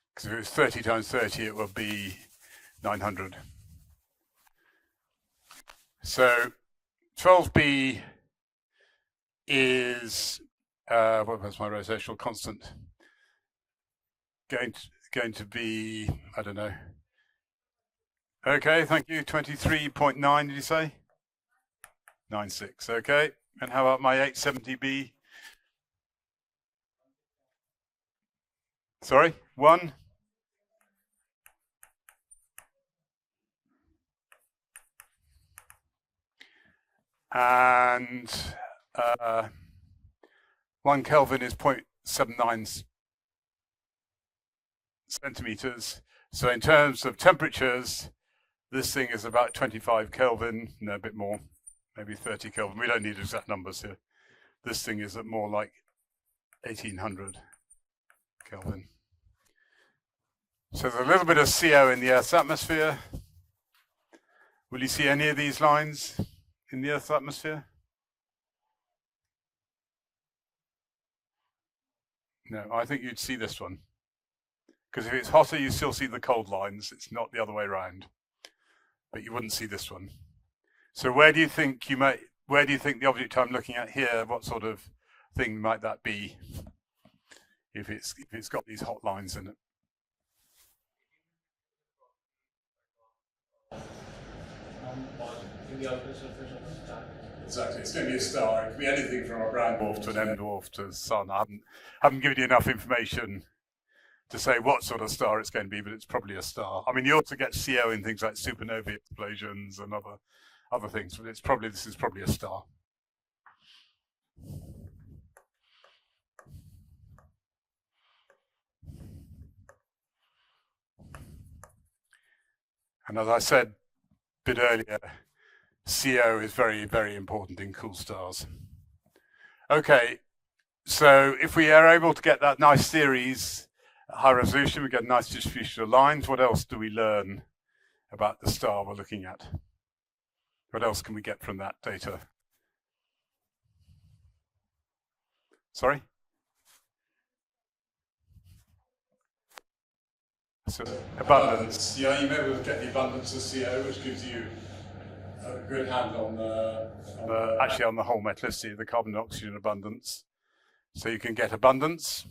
Because if it was 30 times 30, it would be 900. So 12b is, what was my rotational constant? Going to be, I don't know. Okay, thank you. 23.9, did you say? 96, okay. And how about my 870b? Sorry, 1? And 1 Kelvin is 0.79 centimeters. So in terms of temperatures, this thing is about 25 Kelvin, no, a bit more, maybe 30 Kelvin. We don't need exact numbers here. This thing is at more like 1800 Kelvin. So there's a little bit of CO in the Earth's atmosphere. Will you see any of these lines in the Earth's atmosphere? No, I think you'd see this one. Because if it's hotter, you still see the cold lines. It's not the other way around. But you wouldn't see this one. So where do you think the object I'm looking at here, what sort of thing might that be if it's got these hot lines in it? Exactly, it's going to be a star. It can be anything from a brown dwarf to an M dwarf to the sun. I haven't given you enough information to say what sort of star it's going to be, but it's probably a star. I mean, you also get CO in things like supernovae explosions and other things, but this is probably a star. And as I said a bit earlier, CO is very, very important in cool stars. Okay, so if we are able to get that nice series at high resolution, we get a nice distribution of lines. What else do we learn about the star we're looking at? What else can we get from that data? Sorry? So abundance. Yeah, you may be able to get the abundance of CO, which gives you a good handle on the whole metallicity of the carbon and oxygen abundance. So you can get abundance.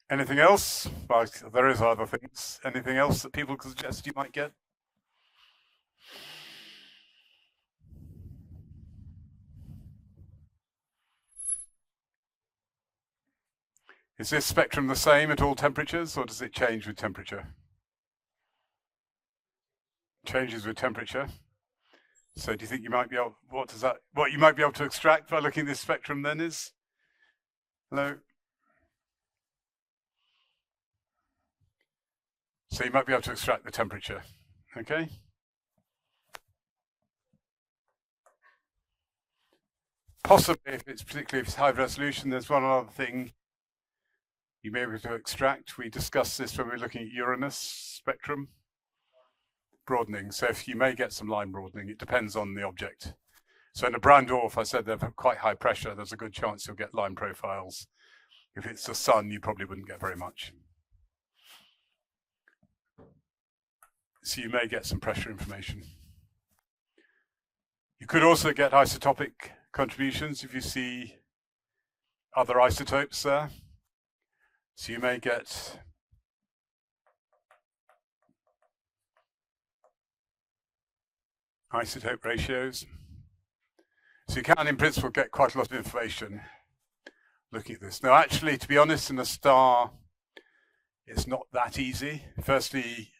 Anything else? Well, there is other things. Anything else that people could suggest you might get? Is this spectrum the same at all temperatures, or does it change with temperature? Changes with temperature. So do you think you might be able, what you might be able to extract by looking at this spectrum then is? Hello? So you might be able to extract the temperature, okay? Possibly, particularly if it's high resolution, there's one other thing you may be able to extract. We discussed this when we were looking at Uranus spectrum. Broadening, so if you may get some line broadening, it depends on the object. So in a brown dwarf, I said they're quite high pressure, there's a good chance you'll get line profiles. If it's the sun, you probably wouldn't get very much. So you may get some pressure information. You could also get isotopic contributions if you see other isotopes there. So you may get isotope ratios. So you can, in principle, get quite a lot of information looking at this. Now, actually, to be honest, in a star, it's not that easy. Firstly,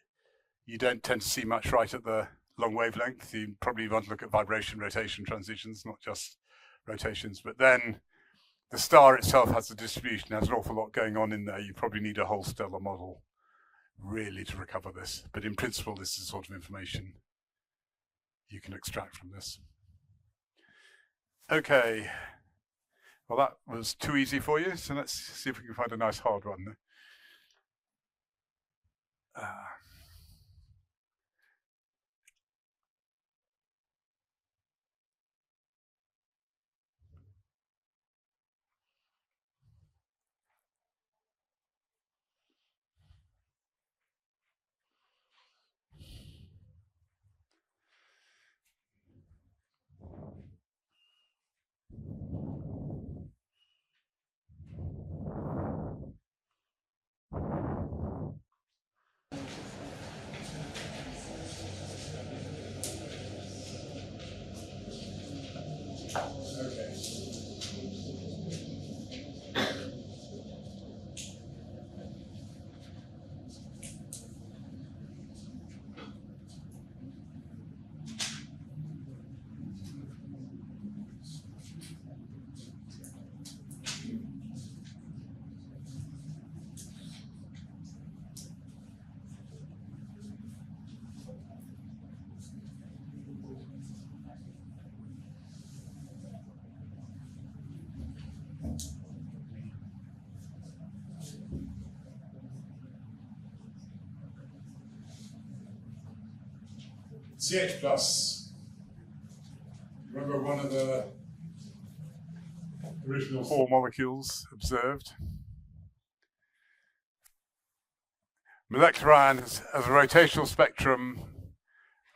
you don't tend to see much right at the long wavelength. You probably want to look at vibration, rotation, transitions, not just rotations. But then the star itself has a distribution, has an awful lot going on in there. You probably need a whole stellar model really to recover this. But in principle, this is the sort of information you can extract from this. Okay. Well, that was too easy for you. So let's see if we can find a nice hard one. CH plus. Remember one of the original 4 molecules observed? Molecular ion has a rotational spectrum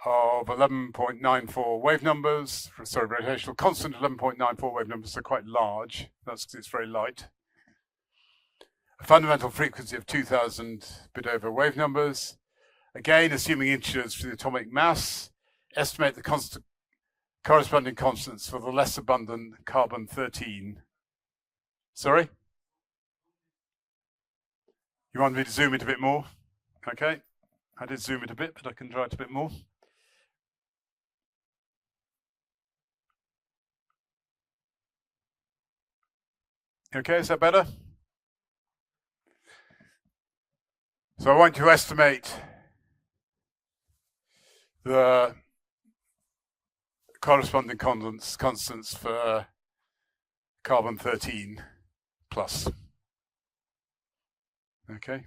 of 11.94 wave numbers. Sorry, rotational constant 11.94 wave numbers are quite large. That's because it's very light. A fundamental frequency of 2000 bit over wave numbers. Again, assuming integers for the atomic mass, estimate the corresponding constants for the less abundant carbon-13. Sorry? You want me to zoom it a bit more? Okay, I did zoom it a bit, but I can try it a bit more. Okay, is that better? So I want to estimate the corresponding constants for carbon-13 plus. Okay.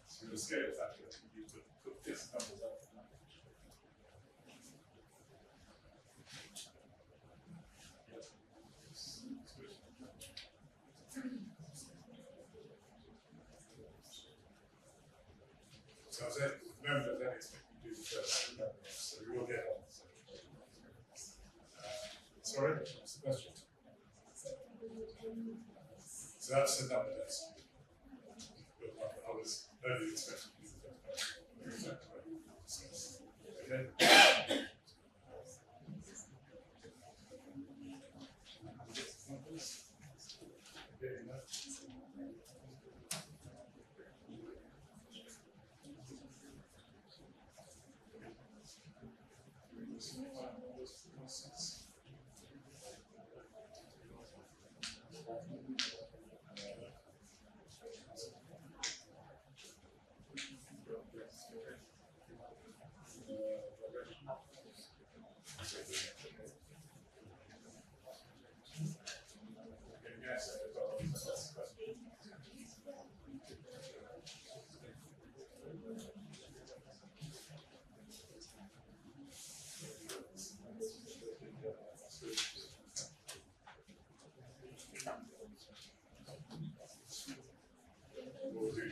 So the scale factor, you put this numbers up. So I said, remember that I expect you to do the first, so we will get on. Sorry, what's the question? So that's the number that's. I was only expecting you to do the first. Okay.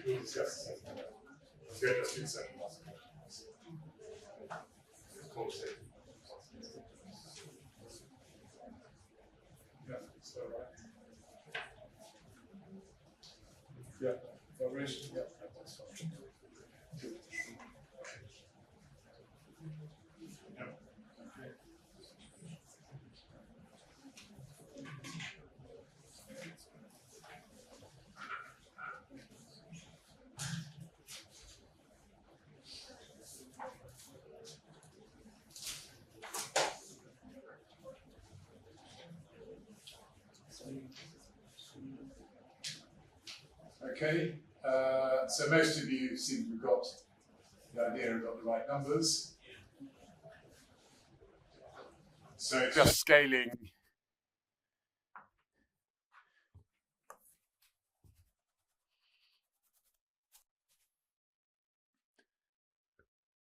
We'll discuss it. Let's go just 2 seconds. Yeah, so right. Yeah, vibration, yeah, that's fine. Yeah. Okay, so most of you seem to have got the idea and got the right numbers. So just scaling.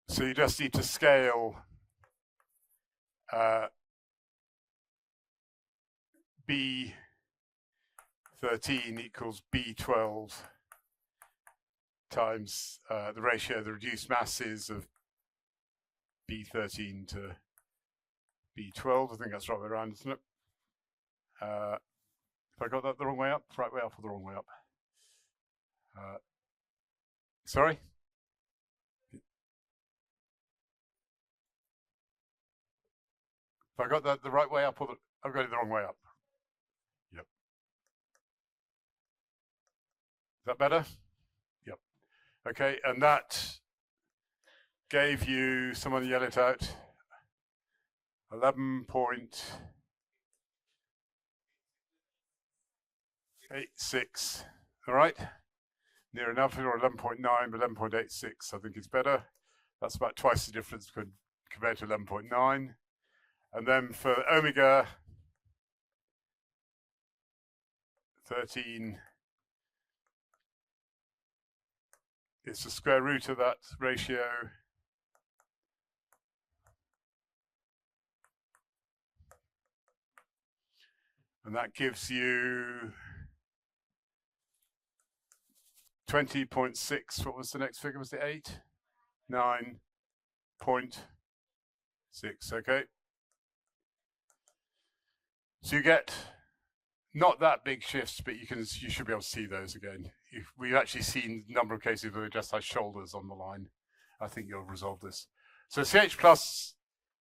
So you just need to scale B13 equals B12 times the ratio of the reduced masses of B13 to B12. I think that's the right way around, isn't it? If I got that the wrong way up, right way up or the wrong way up? Sorry? If I got that the right way up or I've got it the wrong way up? Yep. Is that better? Yep. Okay, and that gave you, someone yell it out, 11.86, all right? Near enough, or 11.9, but 11.86 I think is better. That's about twice the difference compared to 11.9. And then for omega 13, it's the square root of that ratio. And that gives you 20.6. What was the next figure? Was it 8? 9.6. Okay. So you get not that big shifts, but you should be able to see those again. We've actually seen a number of cases where it just has shoulders on the line. I think you'll resolve this. So CH plus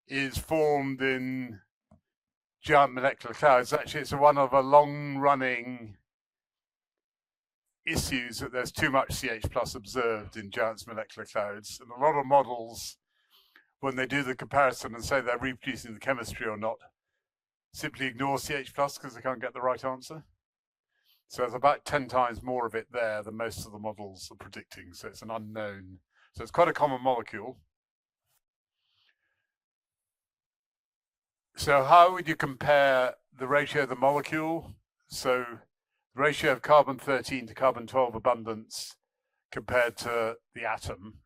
is formed in giant molecular clouds. Actually, it's one of a long-running issues that there's too much CH plus observed in giant molecular clouds. And a lot of models, when they do the comparison and say they're reproducing the chemistry or not, simply ignore CH plus because they can't get the right answer. So there's about 10 times more of it there than most of the models are predicting. So it's an unknown So it's quite a common molecule. So how would you compare the ratio of the molecule? So the ratio of carbon-13 to carbon-12 abundance compared to the atom.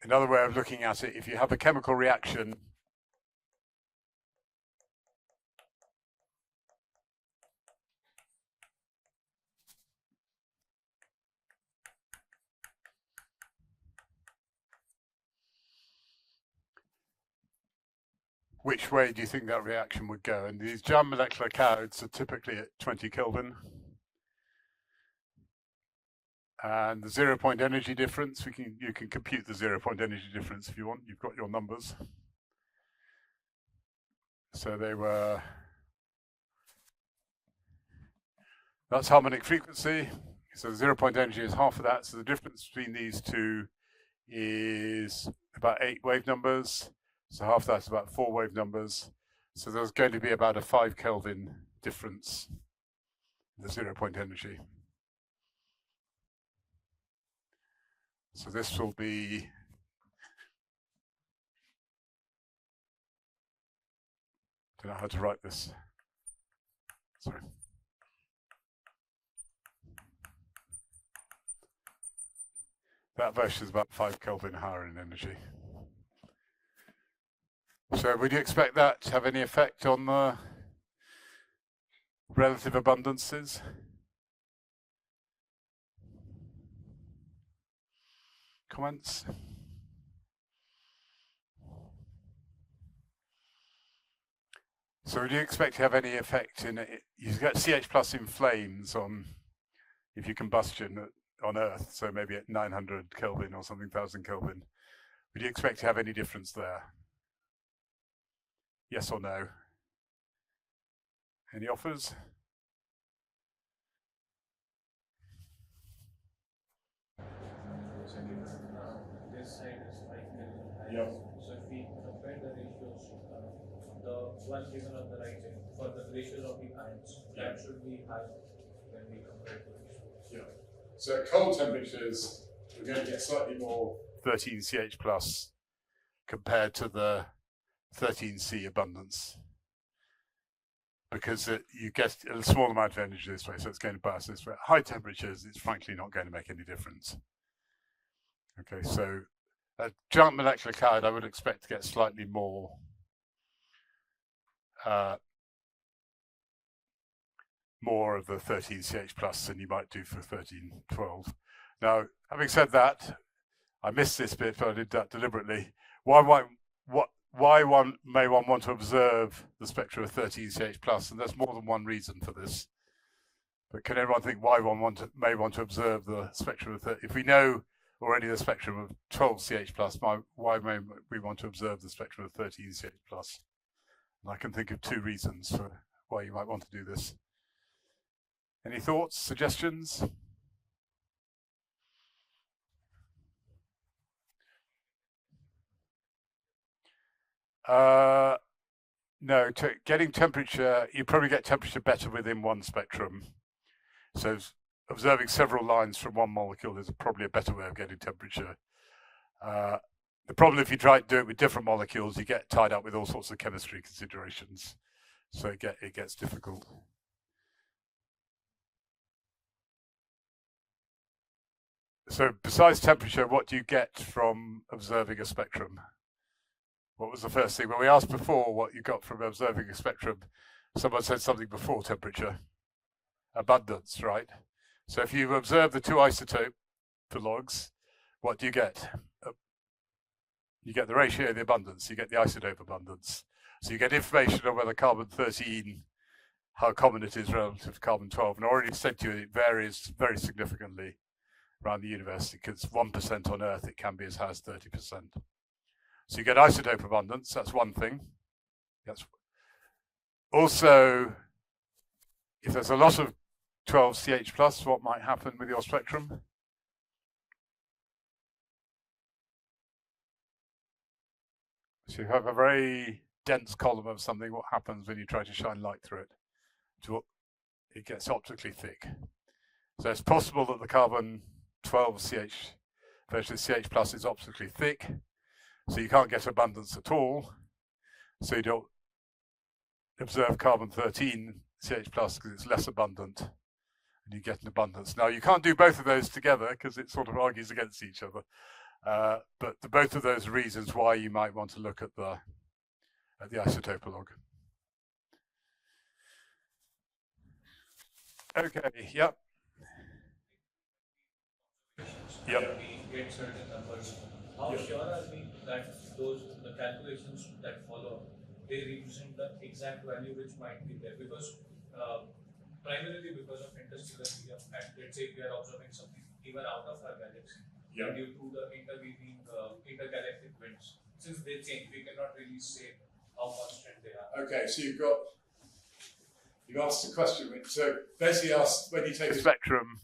Another way of looking at it, if you have a chemical reaction which way do you think that reaction would go? And these giant molecular clouds are typically at 20 Kelvin. And the 0 point energy difference, you can compute the 0 point energy difference if you want. You've got your numbers. So they were, that's harmonic frequency. So the 0 point energy is half of that. So the difference between these two is about 8 wave numbers. So half that's about 4 wave numbers. So there's going to be about a 5 Kelvin difference in the 0 point energy. So this will be I don't know how to write this. Sorry. That version is about 5 Kelvin higher in energy. So would you expect that to have any effect on the relative abundances? Comments? So would you expect to have any effect in it? You get CH plus in flames on, if you combustion on Earth, so maybe at 900 Kelvin or something, 1000 Kelvin. Would you expect to have any difference there? Yes or no? Any offers? This side is 5 Kelvin. Yeah. So if we compare the ratios, the one given on the right side for the ratios of the ions, that should be high when we compare to these. Yeah. So at cold temperatures, we're going to get slightly more 13CH plus compared to the 13C abundance, because you get a small amount of energy this way, so it's going to burst this way. At high temperatures, it's frankly not going to make any difference. Okay, so a giant molecular cloud, I would expect to get slightly more more of the 13CH plus than you might do for 1312. Now, having said that, I missed this bit, but I did that deliberately. Why one may want to observe the spectra of 13CH plus, and there's more than one reason for this. But can everyone think why one may want to observe the spectrum of 30? If we know already the spectrum of 12CH plus, why may we want to observe the spectrum of 13CH plus? And I can think of 2 reasons for why you might want to do this. Any thoughts, suggestions? No, getting temperature, you probably get temperature better within one spectrum. So observing several lines from one molecule is probably a better way of getting temperature. The problem if you try to do it with different molecules, you get tied up with all sorts of chemistry considerations. So it gets difficult. So besides temperature, what do you get from observing a spectrum? What was the first thing? When we asked before what you got from observing a spectrum, someone said something before temperature. Abundance, right? So if you observe the 2 isotope logs, what do you get? You get the ratio of the abundance, you get the isotope abundance. So you get information on whether carbon-13, how common it is relative to carbon-12. And I already said to you it varies very significantly around the universe, because 1% on Earth, it can be as high as 30%. So you get isotope abundance, that's one thing. That's also, if there's a lot of 12CH plus, what might happen with your spectrum? So you have a very dense column of something, what happens when you try to shine light through it? It gets optically thick. So it's possible that the carbon 12CH Virtually CH plus is optically thick, so you can't get abundance at all. So you don't observe carbon-13 CH plus because it's less abundant, and you get an abundance. Now you can't do both of those together because it sort of argues against each other. But both of those are reasons why you might want to look at the isotopolog. Okay, yep. Yep. We get certain numbers. How sure are we that the calculations that follow, they represent the exact value which might be there? Because primarily because of interstellar medium, and let's say we are observing something even out of our galaxy, and due to the intervening intergalactic winds, since they change, we cannot really say how constant they are. Okay, so you've asked the question. So basically, asked when you take a spectrum,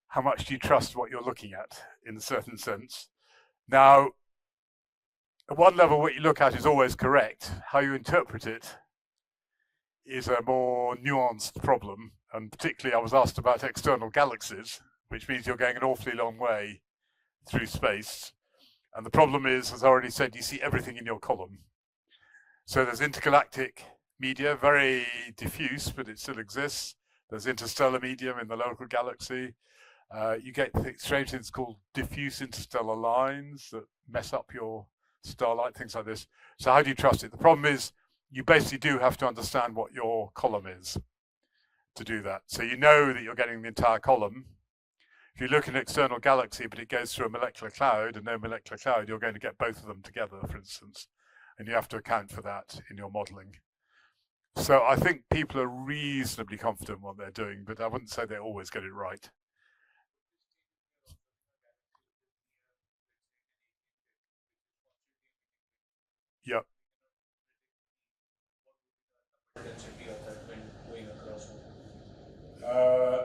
how much do you trust what you're looking at in a certain sense? Now, at one level, what you look at is always correct. How you interpret it is a more nuanced problem. And particularly, I was asked about external galaxies, which means you're going an awfully long way through space. And the problem is, as I already said, you see everything in your column. So there's intergalactic media, very diffuse, but it still exists. There's interstellar medium in the local galaxy. You get strange things called diffuse interstellar lines that mess up your starlight, things like this. So how do you trust it? The problem is you basically do have to understand what your column is to do that. So you know that you're getting the entire column. If you look at an external galaxy, but it goes through a molecular cloud and no molecular cloud, you're going to get both of them together, for instance. And you have to account for that in your modeling. So I think people are reasonably confident what they're doing, but I wouldn't say they always get it right. Yep.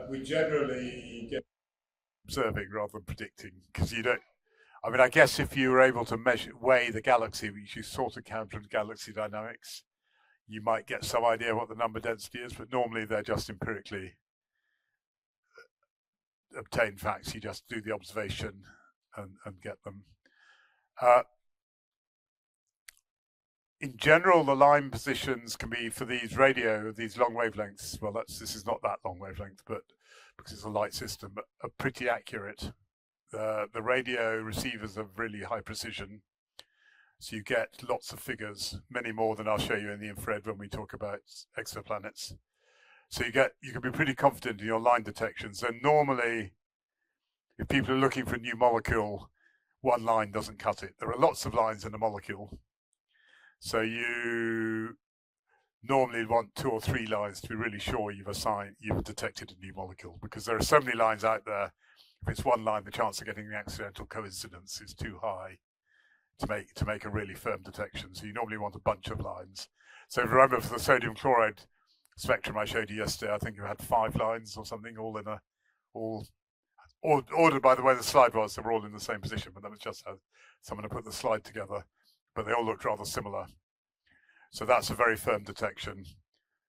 We generally get observing rather than predicting, because you don't. I mean, I guess if you were able to weigh the galaxy, which you sort of count from galaxy dynamics, you might get some idea what the number density is, but normally they're just empirically obtained facts. You just do the observation and get them. In general, the line positions can be for these long wavelengths. Well, this is not that long wavelength, but because it's a light system, but are pretty accurate. The radio receivers are really high precision, so you get lots of figures, many more than I'll show you in the infrared when we talk about exoplanets. So you can be pretty confident in your line detection. So normally, if people are looking for a new molecule, one line doesn't cut it. There are lots of lines in a molecule. So you normally want 2 or 3 lines to be really sure you've detected a new molecule, because there are so many lines out there. If it's one line, the chance of getting an accidental coincidence is too high to make a really firm detection. So you normally want a bunch of lines. So if you remember, for the sodium chloride spectrum I showed you yesterday, I think you had 5 lines or something, all ordered by the way the slide was. They were all in the same position, but that was just how someone had put the slide together. But they all looked rather similar. So that's a very firm detection.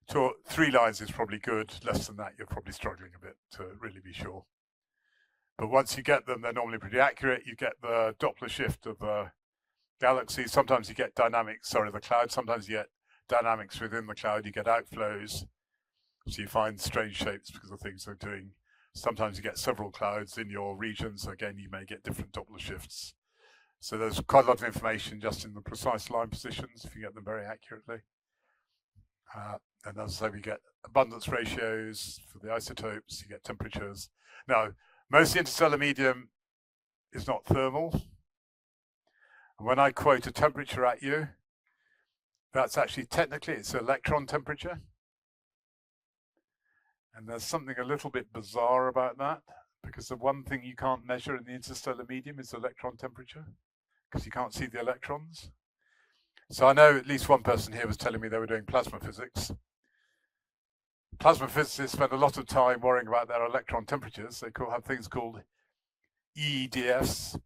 3 lines is probably good. Less than that, you're probably struggling a bit to really be sure. But once you get them, they're normally pretty accurate. You get the Doppler shift of the galaxy. Sometimes you get the cloud. Sometimes you get dynamics within the cloud. You get outflows. So you find strange shapes because of things they're doing. Sometimes you get several clouds in your region. So again, you may get different Doppler shifts. So there's quite a lot of information just in the precise line positions if you get them very accurately. And as I say, we get abundance ratios for the isotopes, you get temperatures. Now, most of the interstellar medium is not thermal. And when I quote a temperature at you, that's actually technically it's electron temperature. And there's something a little bit bizarre about that, because the one thing you can't measure in the interstellar medium is electron temperature, because you can't see the electrons. So I know at least one person here was telling me they were doing plasma physics. Plasma physicists spend a lot of time worrying about their electron temperatures. They have things called EDFs.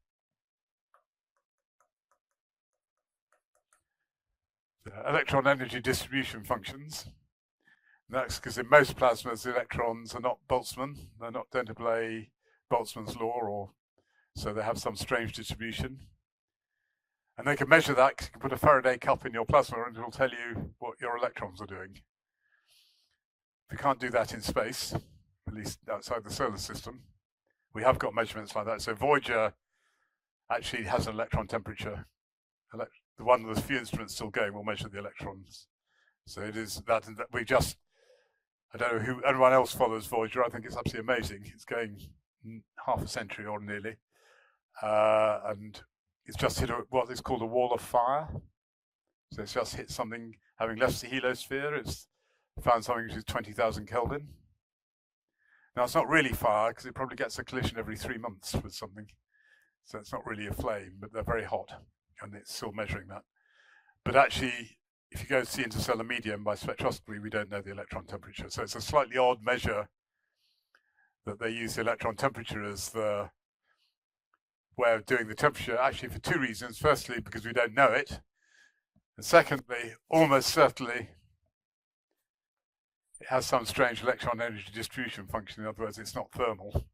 Electron energy distribution functions. And that's because in most plasmas, the electrons are not Boltzmann. They're not going to play Boltzmann's law or So they have some strange distribution. And they can measure that because you can put a Faraday cup in your plasma and it will tell you what your electrons are doing. We can't do that in space, at least outside the solar system. We have got measurements like that. So Voyager actually has an electron temperature. The one with the few instruments still going will measure the electrons. So it is that we just, I don't know who anyone else follows Voyager. I think it's absolutely amazing. It's going half a century or nearly. And it's just hit what is called a wall of fire. So it's just hit something, having left the heliosphere, it's found something which is 20,000 Kelvin. Now it's not really fire because it probably gets a collision every 3 months with something. So it's not really a flame, but they're very hot and it's still measuring that. But actually, if you go to the interstellar medium by spectroscopy, we don't know the electron temperature. So it's a slightly odd measure that they use the electron temperature as the way of doing the temperature, actually for two reasons. Firstly, because we don't know it. And secondly, almost certainly, it has some strange electron energy distribution function. In other words, it's not thermal.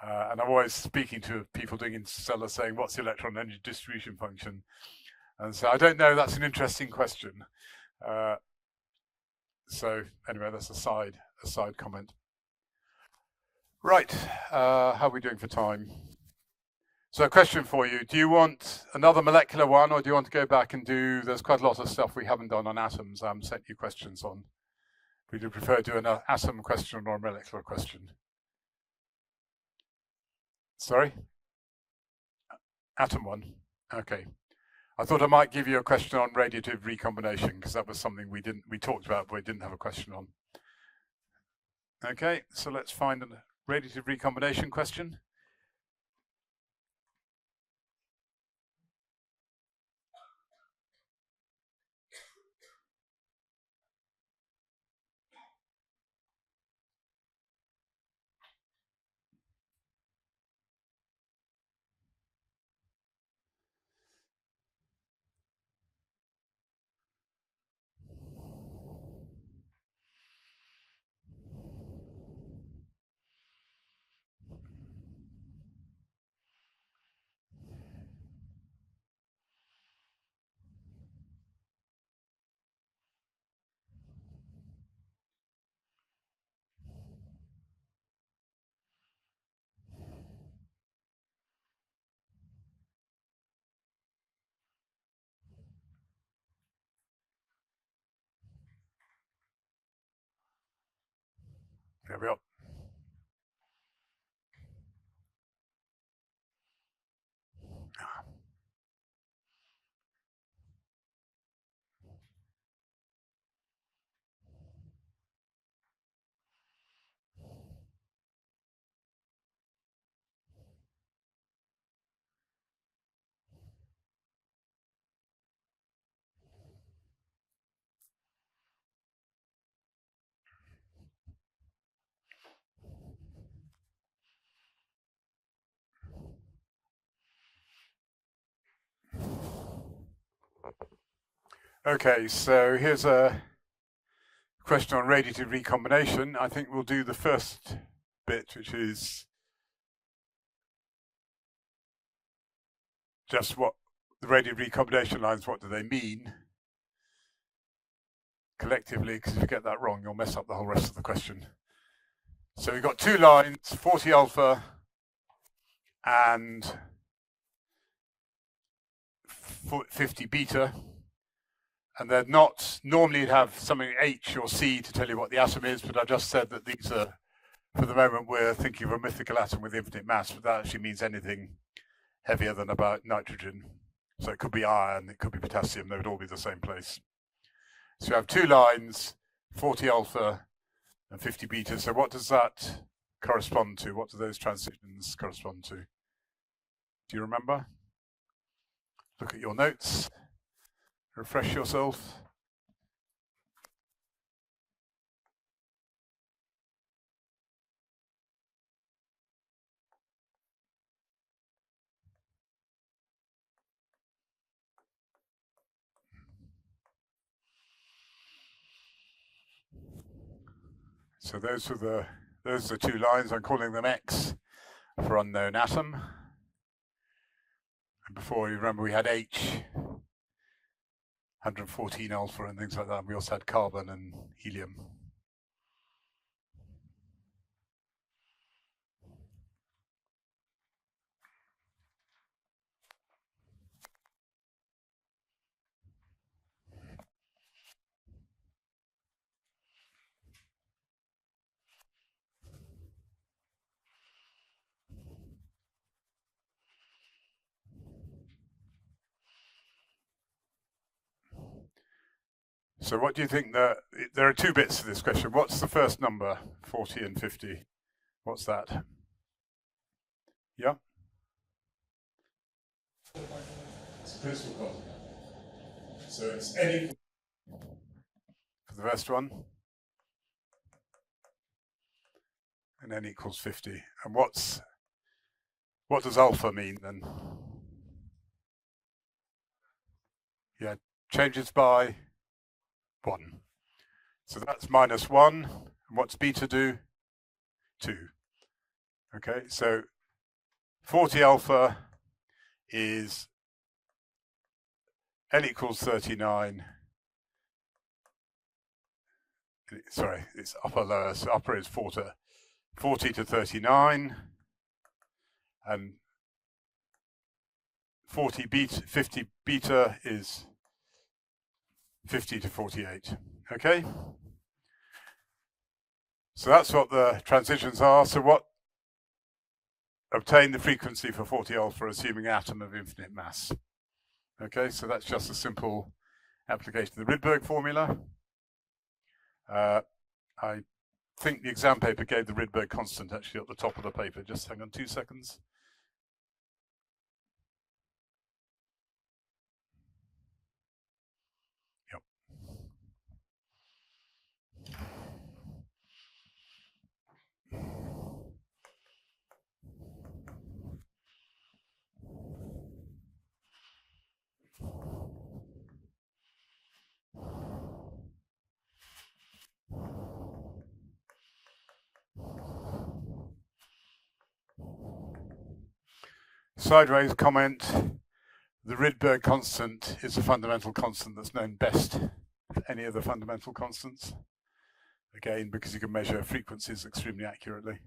And I'm always speaking to people doing interstellar saying, what's the electron energy distribution function? And so I don't know, that's an interesting question. So anyway, that's a side comment. Right, how are we doing for time? So a question for you, do you want another molecular one or do you want to go back and do, there's quite a lot of stuff we haven't done on atoms, sent you questions on. Would you prefer to do an atom question or a molecular question? Sorry? Atom one, okay. I thought I might give you a question on radiative recombination because that was something we talked about but we didn't have a question on. Okay, so let's find a radiative recombination question. There we are. Okay, so here's a question on radiative recombination. I think we'll do the first bit, which is just what the radiative recombination lines, what do they mean collectively, because if you get that wrong, you'll mess up the whole rest of the question. So we've got two lines, 40 alpha and 50 beta. And they're not, normally you'd have something H or C to tell you what the atom is, but I just said that these are, for the moment, we're thinking of a mythical atom with infinite mass, but that actually means anything heavier than about nitrogen. So it could be iron, it could be potassium, they would all be the same place. So you have two lines, 40 alpha and 50 beta. So what does that correspond to? What do those transitions correspond to? Do you remember? Look at your notes. Refresh yourself. So those are the two lines. I'm calling them X. for unknown atom. And before, you remember, we had H, 114 alpha and things like that. We also had carbon and helium. So what do you think there are two bits to this question. What's the first number, 40 and 50? What's that? Yeah? It's a principal quantity. So it's N for the first one. And N equals 50. And what does alpha mean then? Yeah, changes by 1. So that's minus 1. And what's beta do? 2. Okay, so 40 alpha is N equals 39. Sorry, it's upper lower. So upper is 40 to 39. And 50 beta is 50 to 48. Okay? So that's what the transitions are. So what obtain the frequency for 40 alpha assuming an atom of infinite mass. Okay, so that's just a simple application of the Rydberg formula. I think the exam paper gave the Rydberg constant actually at the top of the paper. Just hang on 2 seconds. Yep. Sideways comment, the Rydberg constant is a fundamental constant that's known best of any of the fundamental constants. Again, because you can measure frequencies extremely accurately.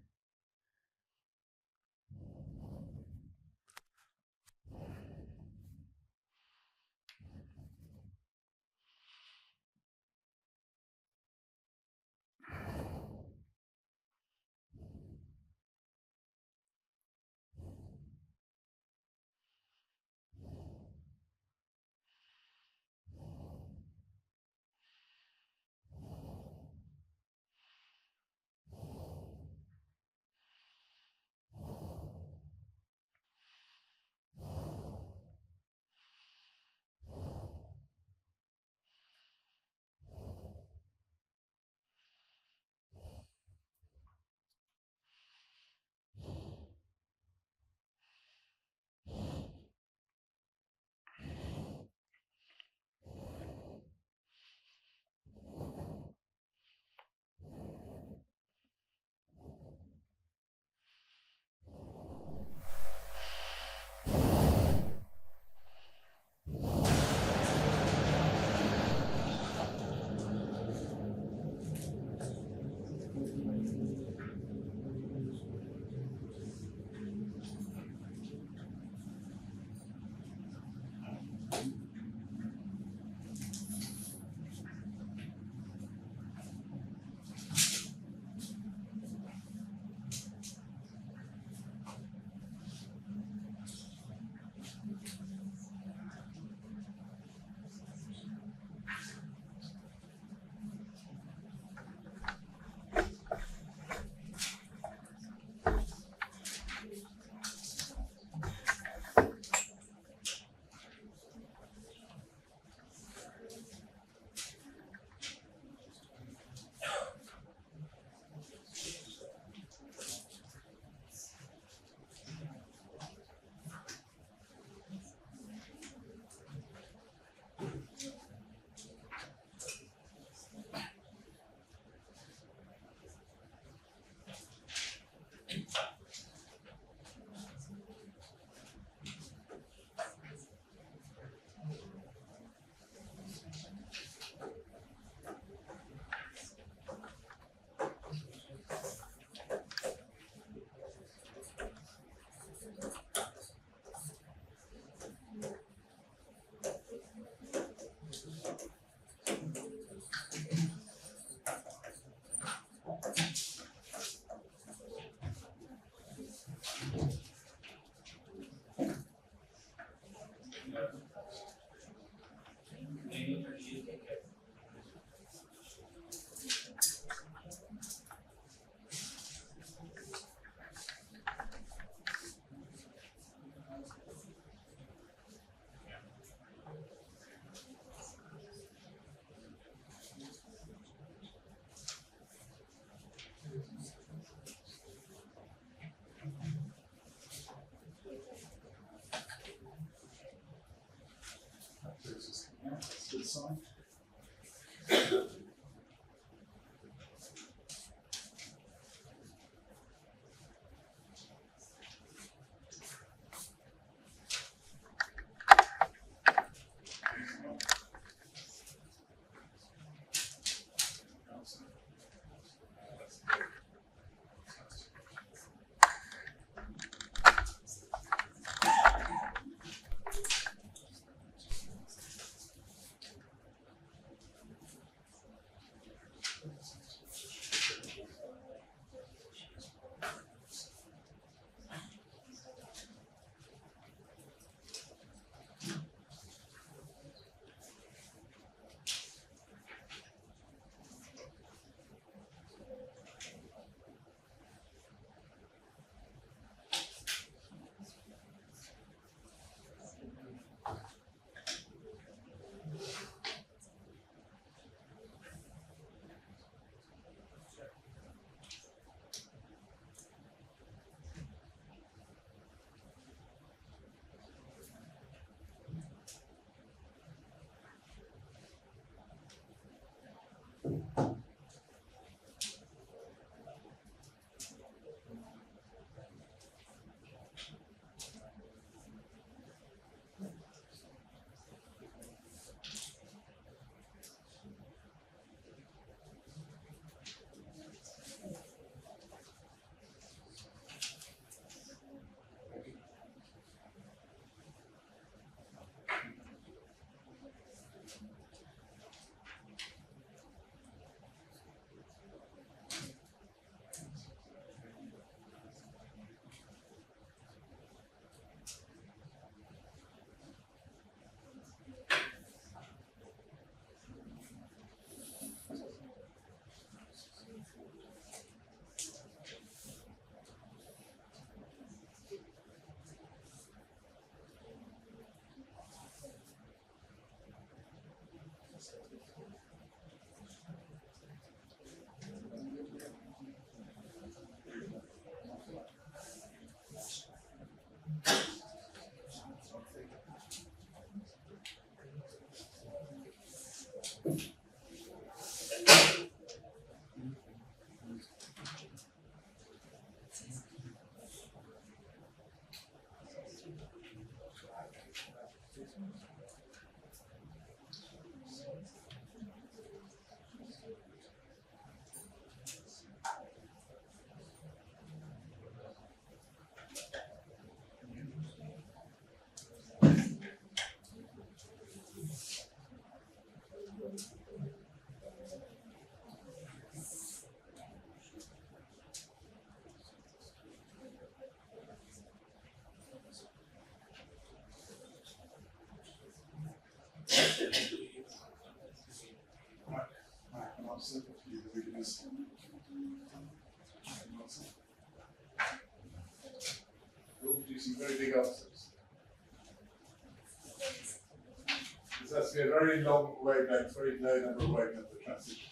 has to be a very long wavelength, very low number of wavelength of transition.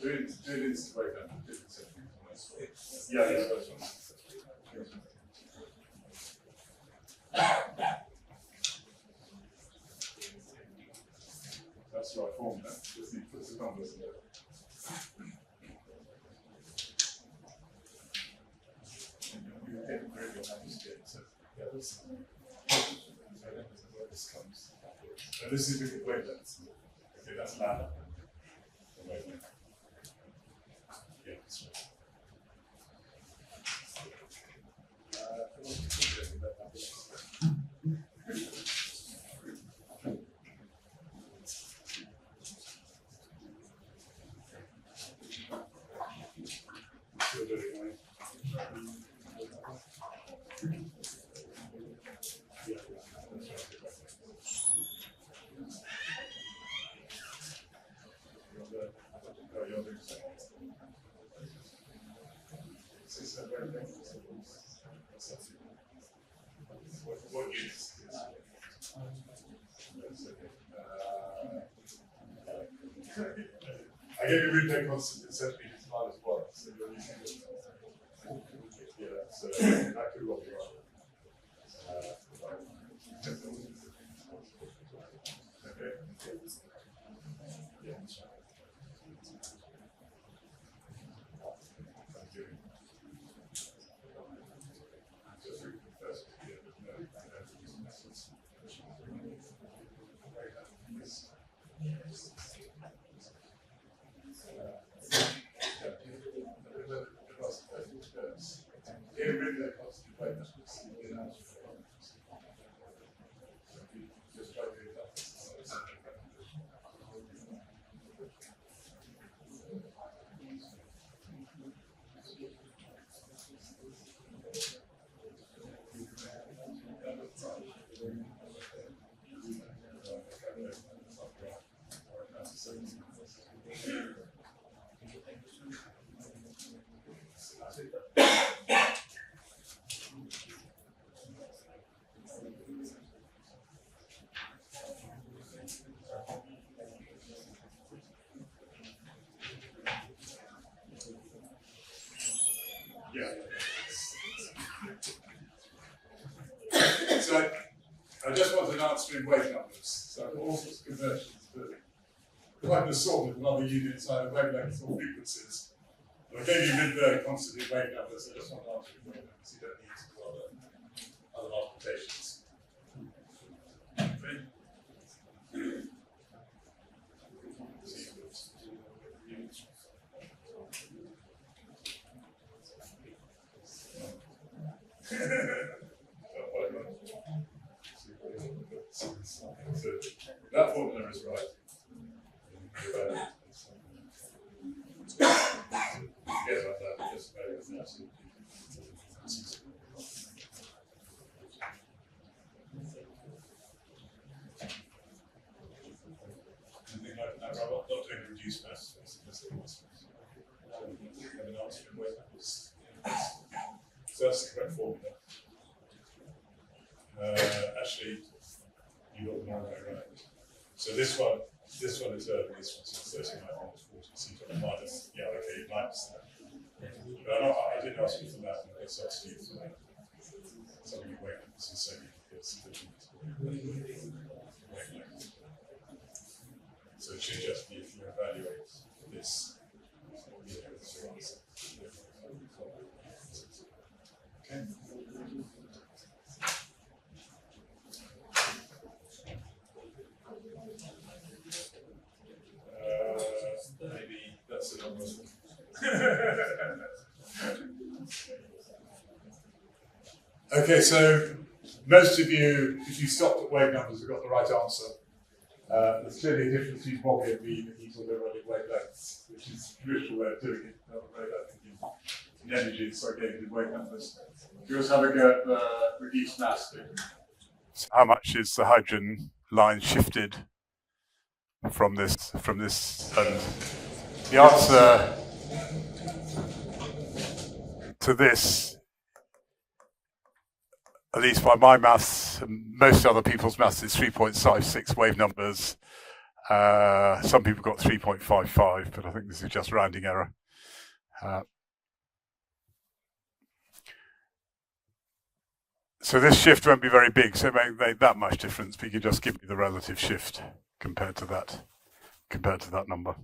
Do it instant wavelength. Yeah, that's one. That's the right form then. Just need to put some numbers in there. So this is the wavelength. Okay, that's lambda. The wavelength. Yeah, that's right. Still doing it, What units? I gave you root no constant in centimeters minus 1, so you're using it. Yeah, so that could well be right. Okay. Yeah, that's right. Thank you. Just read the first video, but no, methods. Just try to do that. Yeah. So I just want an answer in wave numbers. So I've got all sorts of conversions, but if I can sort with another units, either wavelengths or frequencies. I gave you Rydberg constant in wave numbers, I just want an answer in wave numbers. You don't need to do other multiplications. So that formula is right. Forget about that, just anything like that, I'm not doing reduced mass space. So that's the correct formula. Actually, you got the wrong way around. So this one is early, this one's 39 minus 40, so you've got minus, yeah, okay, minus that. But I didn't ask you for that, I'm going to substitute for that. Something you wait, this is so you can get sufficient. So it should just be if you evaluate this. Okay. Maybe that's the number. Okay, so most of you, if you stopped at wave numbers, have got the right answer. There's clearly a difference between Bobby and me that he's on the running wavelengths, which is the traditional way of doing it, not a way of thinking in energy, so I gave you the wave numbers. You also have a go at the reduced mass thing. How much is the hydrogen line shifted from this? The answer to this, at least by my maths, and most other people's maths, is 3.56 wave numbers. Some people got 3.55, but I think this is just rounding error. So this shift won't be very big, so it won't make that much difference, but you can just give me the relative shift compared to that number.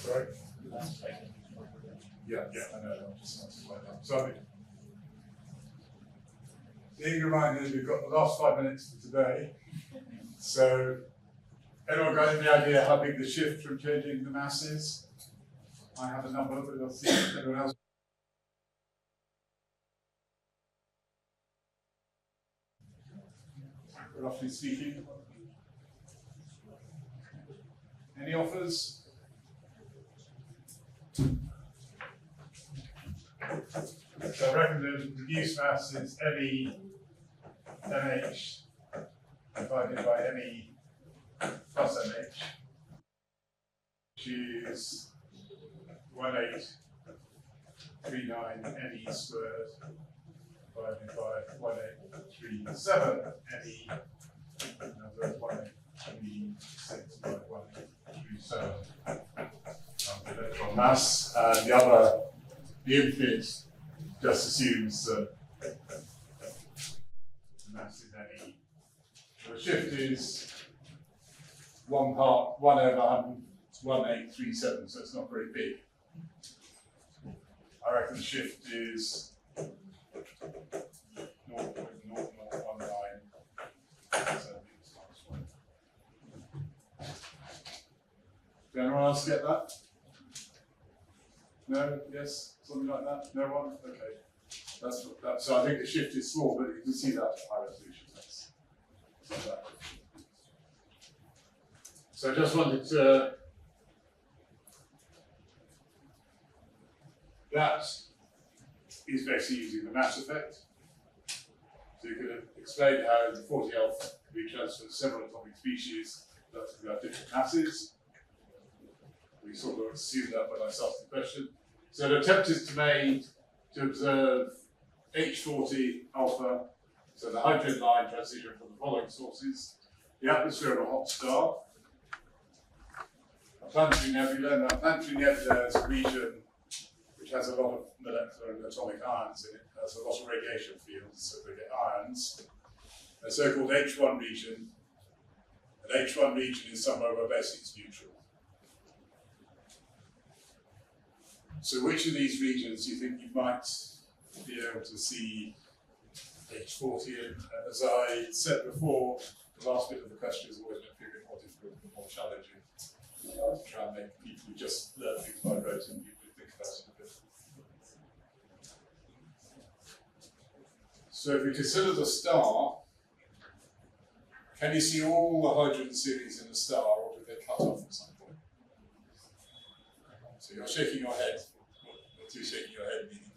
Sorry? Yeah, I know. Sorry. Being reminded we've got the last 5 minutes for today. So, anyone got any idea how big the shift from changing the mass is? I have a number, but I'll see if anyone else. Roughly speaking. Any offers? So I reckon the reduced mass is ME MH divided by ME plus MH, which is 1839 ME squared divided by 1837 ME, another 1836 by 1837 electron mass. The infinite just assumes that mass in any. So the shift is 1/1837, so it's not very big. I reckon the shift is 0.0019. Did anyone else get that? No? Yes? Something like that? No one? Okay. That's what that. So I think the shift is small, but you can see that at high resolution. That's that. So I just wanted to. That is basically using the mass effect. So you can explain how the 40L can be transferred to several atomic species that have different masses. We sort of assumed that when I asked the question. So the attempt is made to observe H40 alpha, so the hydrogen line transition from the following sources: the atmosphere of a hot star, a planetary nebula, and a planetary nebula is a region which has a lot of molecular and atomic ions in it. It has a lot of radiation fields, so they get ions. A so-called H1 region. An H1 region is somewhere where basically it's neutral. So which of these regions do you think you might be able to see H40 in? As I said before, the last bit of the question is always going to be a bit more difficult and more challenging. To try and make people who just learn things by rote and people think about it a bit. So if we consider the star, can you see all the hydrogen series in the star, or do they cut off at some point? So you're shaking your head. What are you shaking your head meaning?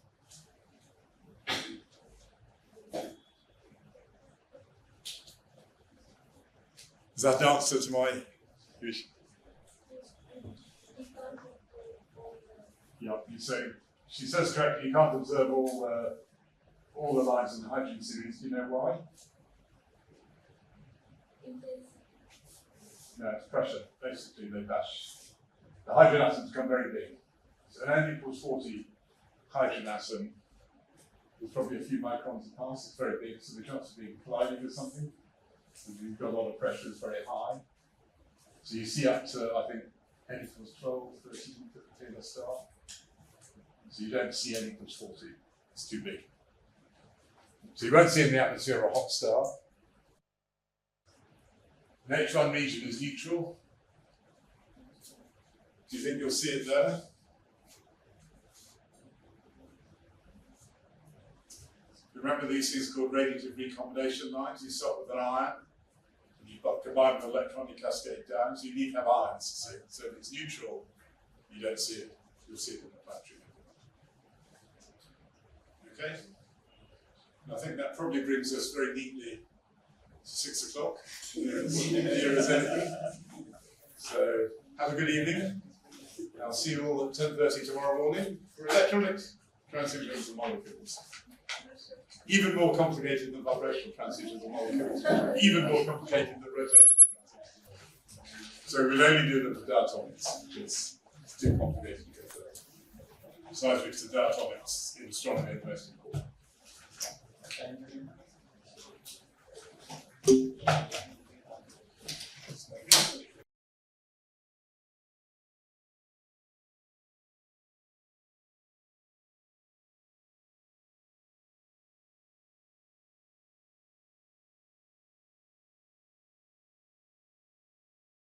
Is that the answer to my question? Yeah, she says correctly, you can't observe all the lines in the hydrogen series. Do you know why? No, it's pressure. Basically, they dash. The hydrogen atoms become very big. So an N equals 40 hydrogen atom is probably a few microns apart. It's very big, so the chance of being colliding with something, and you've got a lot of pressure, is very high. So you see up to, I think, N equals 12, 13 in a star. So you don't see N equals 40. It's too big. So you won't see in the atmosphere a hot star. An H1 region is neutral. Do you think you'll see it there? Remember these things called radiative recombination lines? You start with an ion, and you combine with an electron, you cascade down, so you need to have ions to see it. So if it's neutral, you don't see it. You'll see it in the planetary nebula. Okay? And I think that probably brings us very neatly to 6 o'clock. Near as anything. So have a good evening. I'll see you all at 10:30 tomorrow morning for electronics, transitions and molecules. Even more complicated than vibrational transitions and molecules. Even more complicated than rotational transitions. So we'll only do them for diatomics, because it's too complicated to go through. Besides which the diatomics in astronomy are the most important.